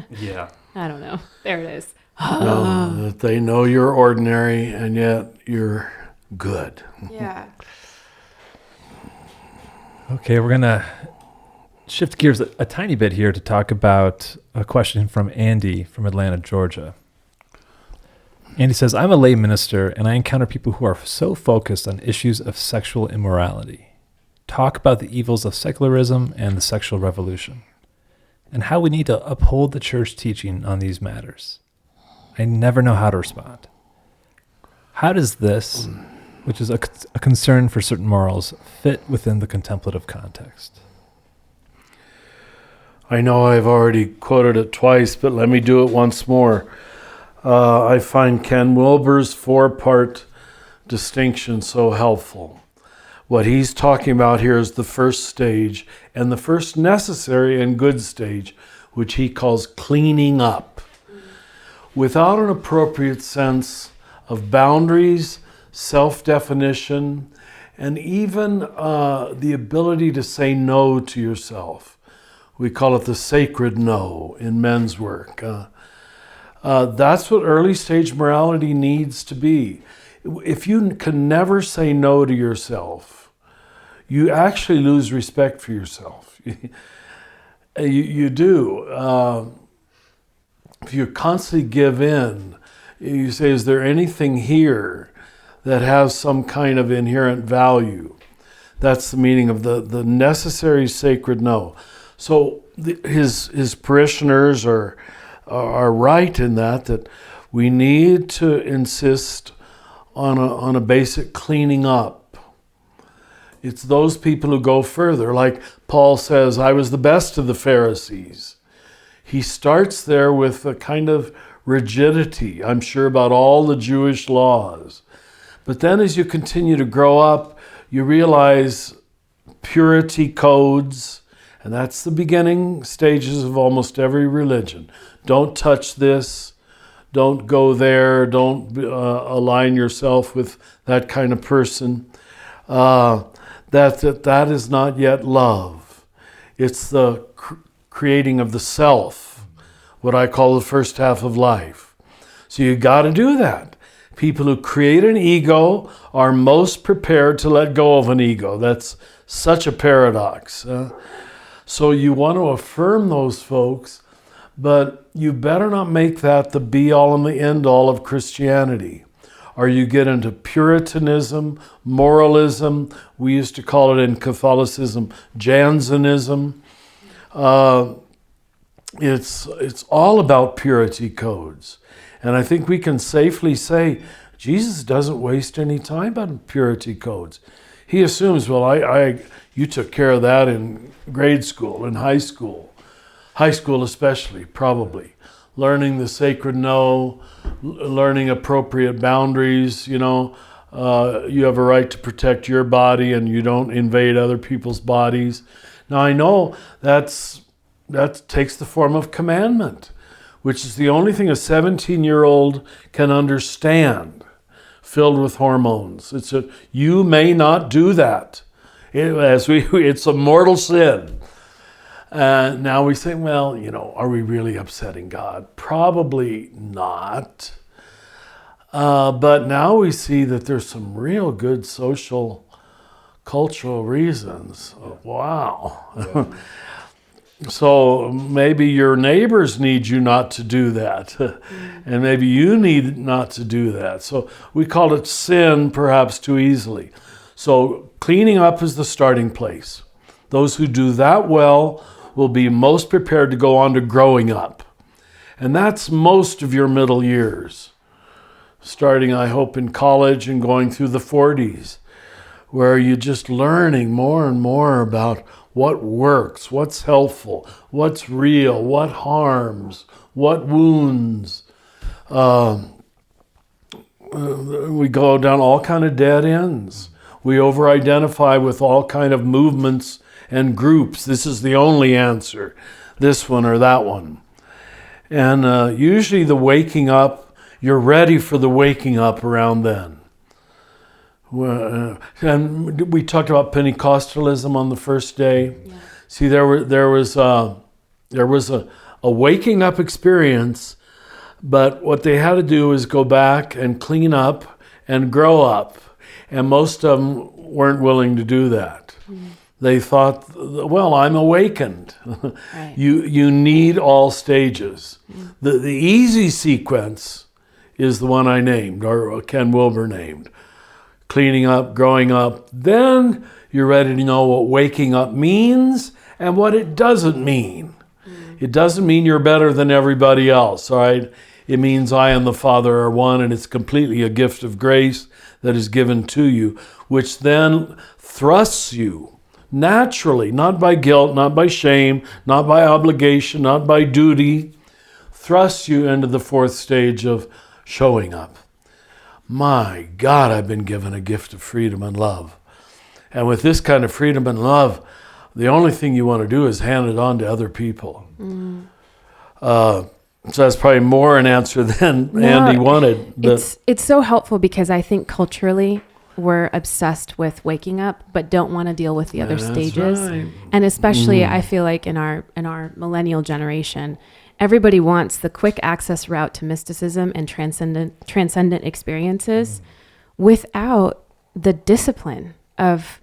Yeah. I don't know. There it is. No, that they know you're ordinary and yet you're good. Yeah. Okay, we're gonna shift gears a tiny bit here to talk about a question from Andy from Atlanta, Georgia. Andy says, I'm a lay minister and I encounter people who are so focused on issues of sexual immorality. Talk about the evils of secularism and the sexual revolution, and how we need to uphold the church teaching on these matters. I never know how to respond. How does this, which is a concern for certain morals, fit within the contemplative context? I know I've already quoted it twice, but let me do it once more. I find Ken Wilber's 4-part distinction so helpful. What he's talking about here is the first stage, and the first necessary and good stage, which he calls cleaning up. Without an appropriate sense of boundaries, self-definition, and even the ability to say no to yourself. We call it the sacred no in men's work. That's what early stage morality needs to be. If you can never say no to yourself, you actually lose respect for yourself. You do. If you constantly give in, you say, is there anything here that has some kind of inherent value? That's the meaning of the necessary sacred no. So his parishioners are right in that we need to insist on a basic cleaning up. It's those people who go further. Like Paul says, I was the best of the Pharisees. He starts there with a kind of rigidity, I'm sure, about all the Jewish laws. But then as you continue to grow up, you realize purity codes. And that's the beginning stages of almost every religion. Don't touch this. Don't go there. Don't align yourself with that kind of person. That is not yet love. It's the creating of the self, what I call the first half of life. So you got to do that. People who create an ego are most prepared to let go of an ego. That's such a paradox. So you want to affirm those folks, but you better not make that the be-all and the end-all of Christianity. Or you get into Puritanism, moralism. We used to call it in Catholicism Jansenism. It's all about purity codes. And I think we can safely say Jesus doesn't waste any time on purity codes. He assumes, well, you took care of that in grade school, in high school especially, probably. Learning the sacred no, learning appropriate boundaries, you have a right to protect your body and you don't invade other people's bodies. Now I know that takes the form of commandment, which is the only thing a 17-year-old can understand, filled with hormones. You may not do that. It's a mortal sin. Now we say, well, are we really upsetting God? Probably not. But now we see that there's some real good social, cultural reasons. Wow. Yeah. So maybe your neighbors need you not to do that. And maybe you need not to do that. So we call it sin perhaps too easily. So cleaning up is the starting place. Those who do that well will be most prepared to go on to growing up. And that's most of your middle years. Starting, I hope, in college and going through the 40s, where you're just learning more and more about what works, what's helpful, what's real, what harms, what wounds. We go down all kind of dead ends. We over-identify with all kind of movements and groups. This is the only answer, this one or that one. And usually the waking up, you're ready for the waking up around then. And we talked about Pentecostalism on the first day. Yeah. See, there was a waking up experience, but what they had to do is go back and clean up and grow up. And most of them weren't willing to do that. Mm. They thought, well, I'm awakened. Right. You need all stages. The easy sequence is the one I named, or Ken Wilber named. Cleaning up, growing up. Then you're ready to know what waking up means and what it doesn't mean. It doesn't mean you're better than everybody else, all right? It means I and the Father are one, and it's completely a gift of grace that is given to you, which then thrusts you naturally, not by guilt, not by shame, not by obligation, not by duty, thrusts you into the fourth stage of showing up. My God, I've been given a gift of freedom and love. And with this kind of freedom and love, the only thing you want to do is hand it on to other people. So that's probably more an answer than Andy wanted. It's so helpful because I think culturally we're obsessed with waking up, but don't want to deal with the other stages. Right. And especially I feel like in our millennial generation, everybody wants the quick access route to mysticism and transcendent experiences without the discipline of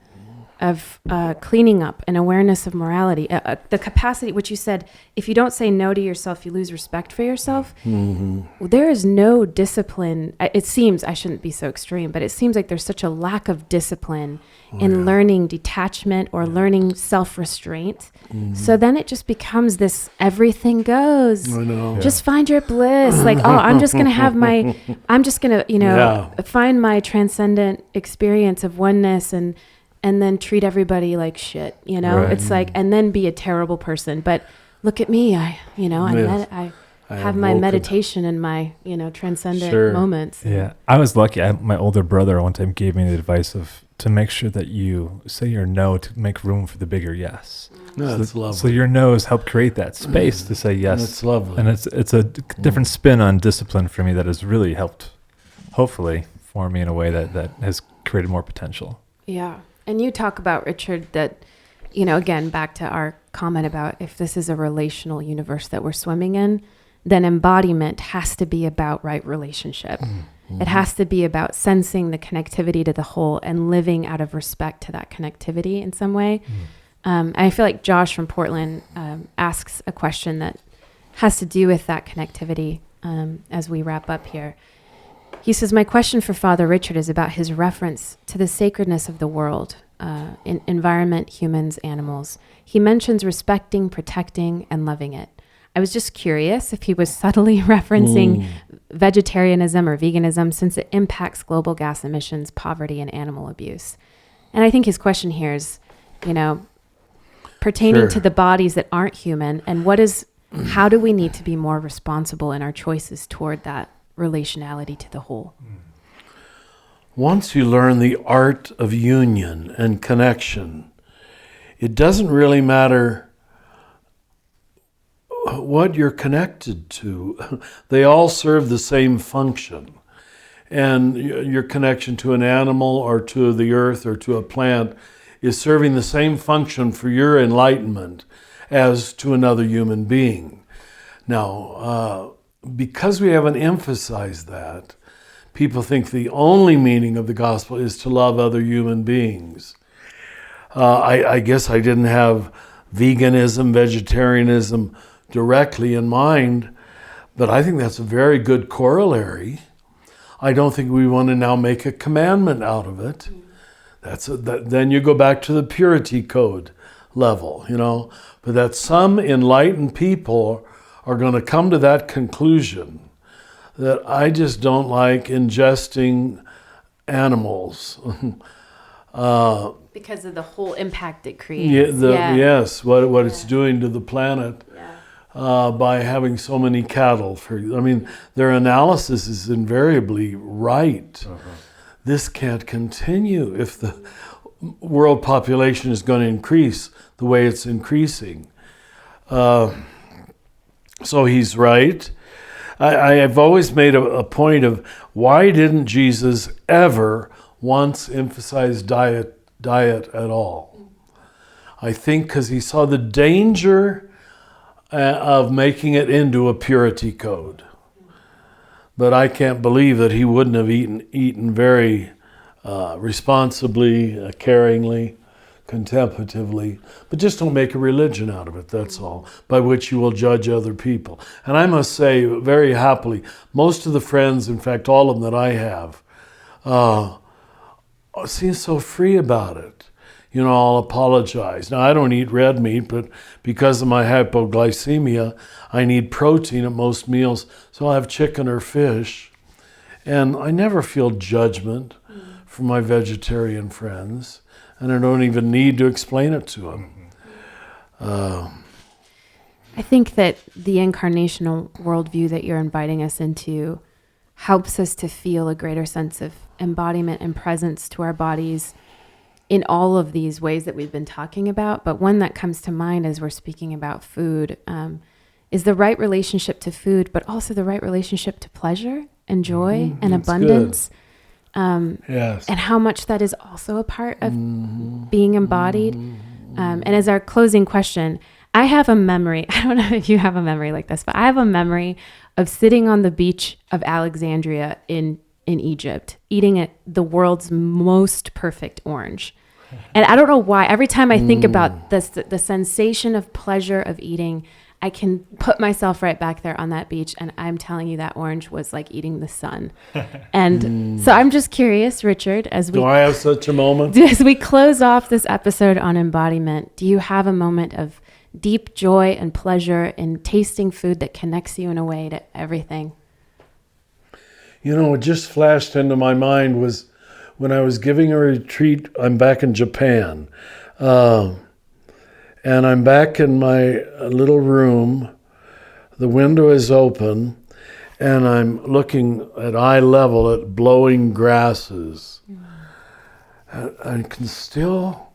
cleaning up and awareness of morality, the capacity, which you said, if you don't say no to yourself, you lose respect for yourself. There is no discipline. It seems, I shouldn't be so extreme, but it seems like there's such a lack of discipline in learning detachment or learning self-restraint. So then it just becomes this everything goes. I know. Just find your bliss. Like, oh, I'm just going to find my transcendent experience of oneness and then treat everybody like shit, Right. It's like, and then be a terrible person. But look at me, I have my meditation and my, transcendent moments. Yeah, I was lucky. My older brother one time gave me the advice to make sure that you say your no to make room for the bigger yes. No, that's lovely. So your no's help create that space to say yes. That's lovely. And it's a different spin on discipline for me that has really helped, hopefully, form me in a way that has created more potential. Yeah. And you talk about, Richard, that, again, back to our comment about if this is a relational universe that we're swimming in, then embodiment has to be about right relationship. It has to be about sensing the connectivity to the whole and living out of respect to that connectivity in some way. And I feel like Josh from Portland asks a question that has to do with that connectivity as we wrap up here. He says, my question for Father Richard is about his reference to the sacredness of the world, in environment, humans, animals. He mentions respecting, protecting, and loving it. I was just curious if he was subtly referencing vegetarianism or veganism since it impacts global gas emissions, poverty, and animal abuse. And I think his question here is, pertaining to the bodies that aren't human, and how do we need to be more responsible in our choices toward that relationality to the whole? Once you learn the art of union and connection, it doesn't really matter what you're connected to. They all serve the same function. And your connection to an animal or to the earth or to a plant is serving the same function for your enlightenment as to another human being. Now, because we haven't emphasized that, people think the only meaning of the gospel is to love other human beings. I guess I didn't have veganism, vegetarianism directly in mind, but I think that's a very good corollary. I don't think we want to now make a commandment out of it. Then you go back to the purity code level, but that some enlightened people are going to come to that conclusion that I just don't like ingesting animals. Because of the whole impact it creates. Yes, what it's doing to the planet by having so many cattle. Their analysis is invariably right. This can't continue if the world population is going to increase the way it's increasing. So he's right. I have always made a point of why didn't Jesus ever once emphasize diet at all? I think because he saw the danger of making it into a purity code. But I can't believe that he wouldn't have eaten very responsibly, caringly, contemplatively, but just don't make a religion out of it, that's all, by which you will judge other people. And I must say, very happily, most of the friends, in fact, all of them that I have, seem so free about it. You know, I'll apologize. Now, I don't eat red meat, but because of my hypoglycemia, I need protein at most meals, so I'll have chicken or fish. And I never feel judgment from my vegetarian friends, and I don't even need to explain it to them. I think that the incarnational worldview that you're inviting us into helps us to feel a greater sense of embodiment and presence to our bodies in all of these ways that we've been talking about. But one that comes to mind as we're speaking about food is the right relationship to food, but also the right relationship to pleasure and joy and abundance. Yes. And how much that is also a part of being embodied. And as our closing question, I have a memory. I don't know if you have a memory like this, but I have a memory of sitting on the beach of Alexandria in Egypt, eating the world's most perfect orange. And I don't know why. Every time I think about this, the sensation of pleasure of eating, I can put myself right back there on that beach, and I'm telling you that orange was like eating the sun. And so I'm just curious, Richard, do I have such a moment? As we close off this episode on embodiment, do you have a moment of deep joy and pleasure in tasting food that connects you in a way to everything? You know, what just flashed into my mind was when I was giving a retreat. I'm back in Japan. And I'm back in my little room. The window is open, and I'm looking at eye level at blowing grasses. I can still,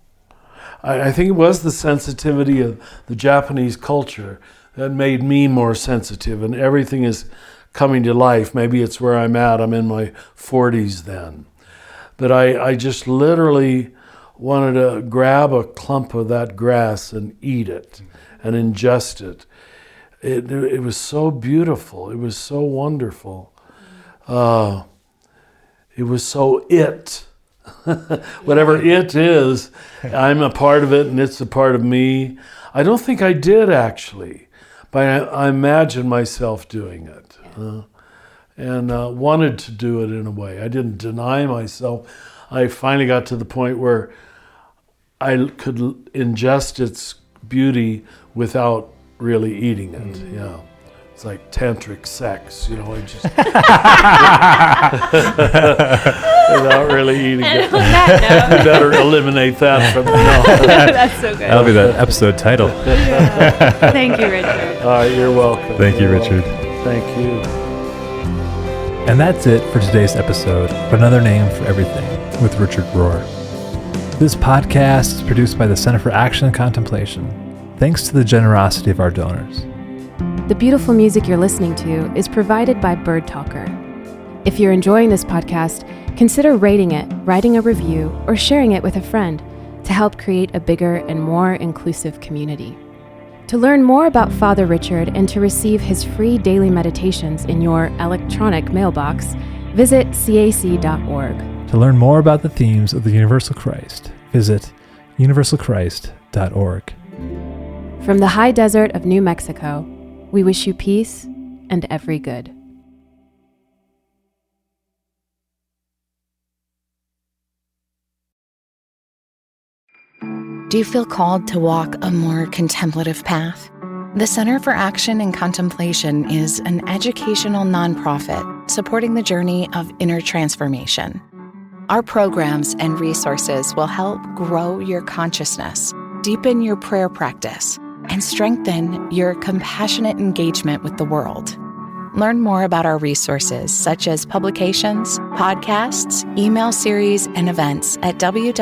I think it was the sensitivity of the Japanese culture that made me more sensitive, and everything is coming to life. Maybe it's where I'm at. I'm in my 40s then. But I just literally wanted to grab a clump of that grass and eat it and ingest it. It was so beautiful. It was so wonderful. It was so it. Whatever it is, I'm a part of it and it's a part of me. I don't think I did actually, but I imagined myself doing it. And wanted to do it in a way. I didn't deny myself. I finally got to the point where I could ingest its beauty without really eating it. Yeah, it's like tantric sex, you know. I just without really eating it. On that note, You better eliminate that from the that's so good. That'll be the episode title. Yeah. Thank you, Richard. You're welcome. Thank you, Richard. Thank you. And that's it for today's episode of Another Name for Everything with Richard Rohr. This podcast is produced by the Center for Action and Contemplation, thanks to the generosity of our donors. The beautiful music you're listening to is provided by Bird Talker. If you're enjoying this podcast, consider rating it, writing a review, or sharing it with a friend to help create a bigger and more inclusive community. To learn more about Father Richard and to receive his free daily meditations in your electronic mailbox, visit cac.org. To learn more about the themes of the Universal Christ, visit universalchrist.org. From the high desert of New Mexico, we wish you peace and every good. Do you feel called to walk a more contemplative path? The Center for Action and Contemplation is an educational nonprofit supporting the journey of inner transformation. Our programs and resources will help grow your consciousness, deepen your prayer practice, and strengthen your compassionate engagement with the world. Learn more about our resources, such as publications, podcasts, email series, and events at www.cac.org.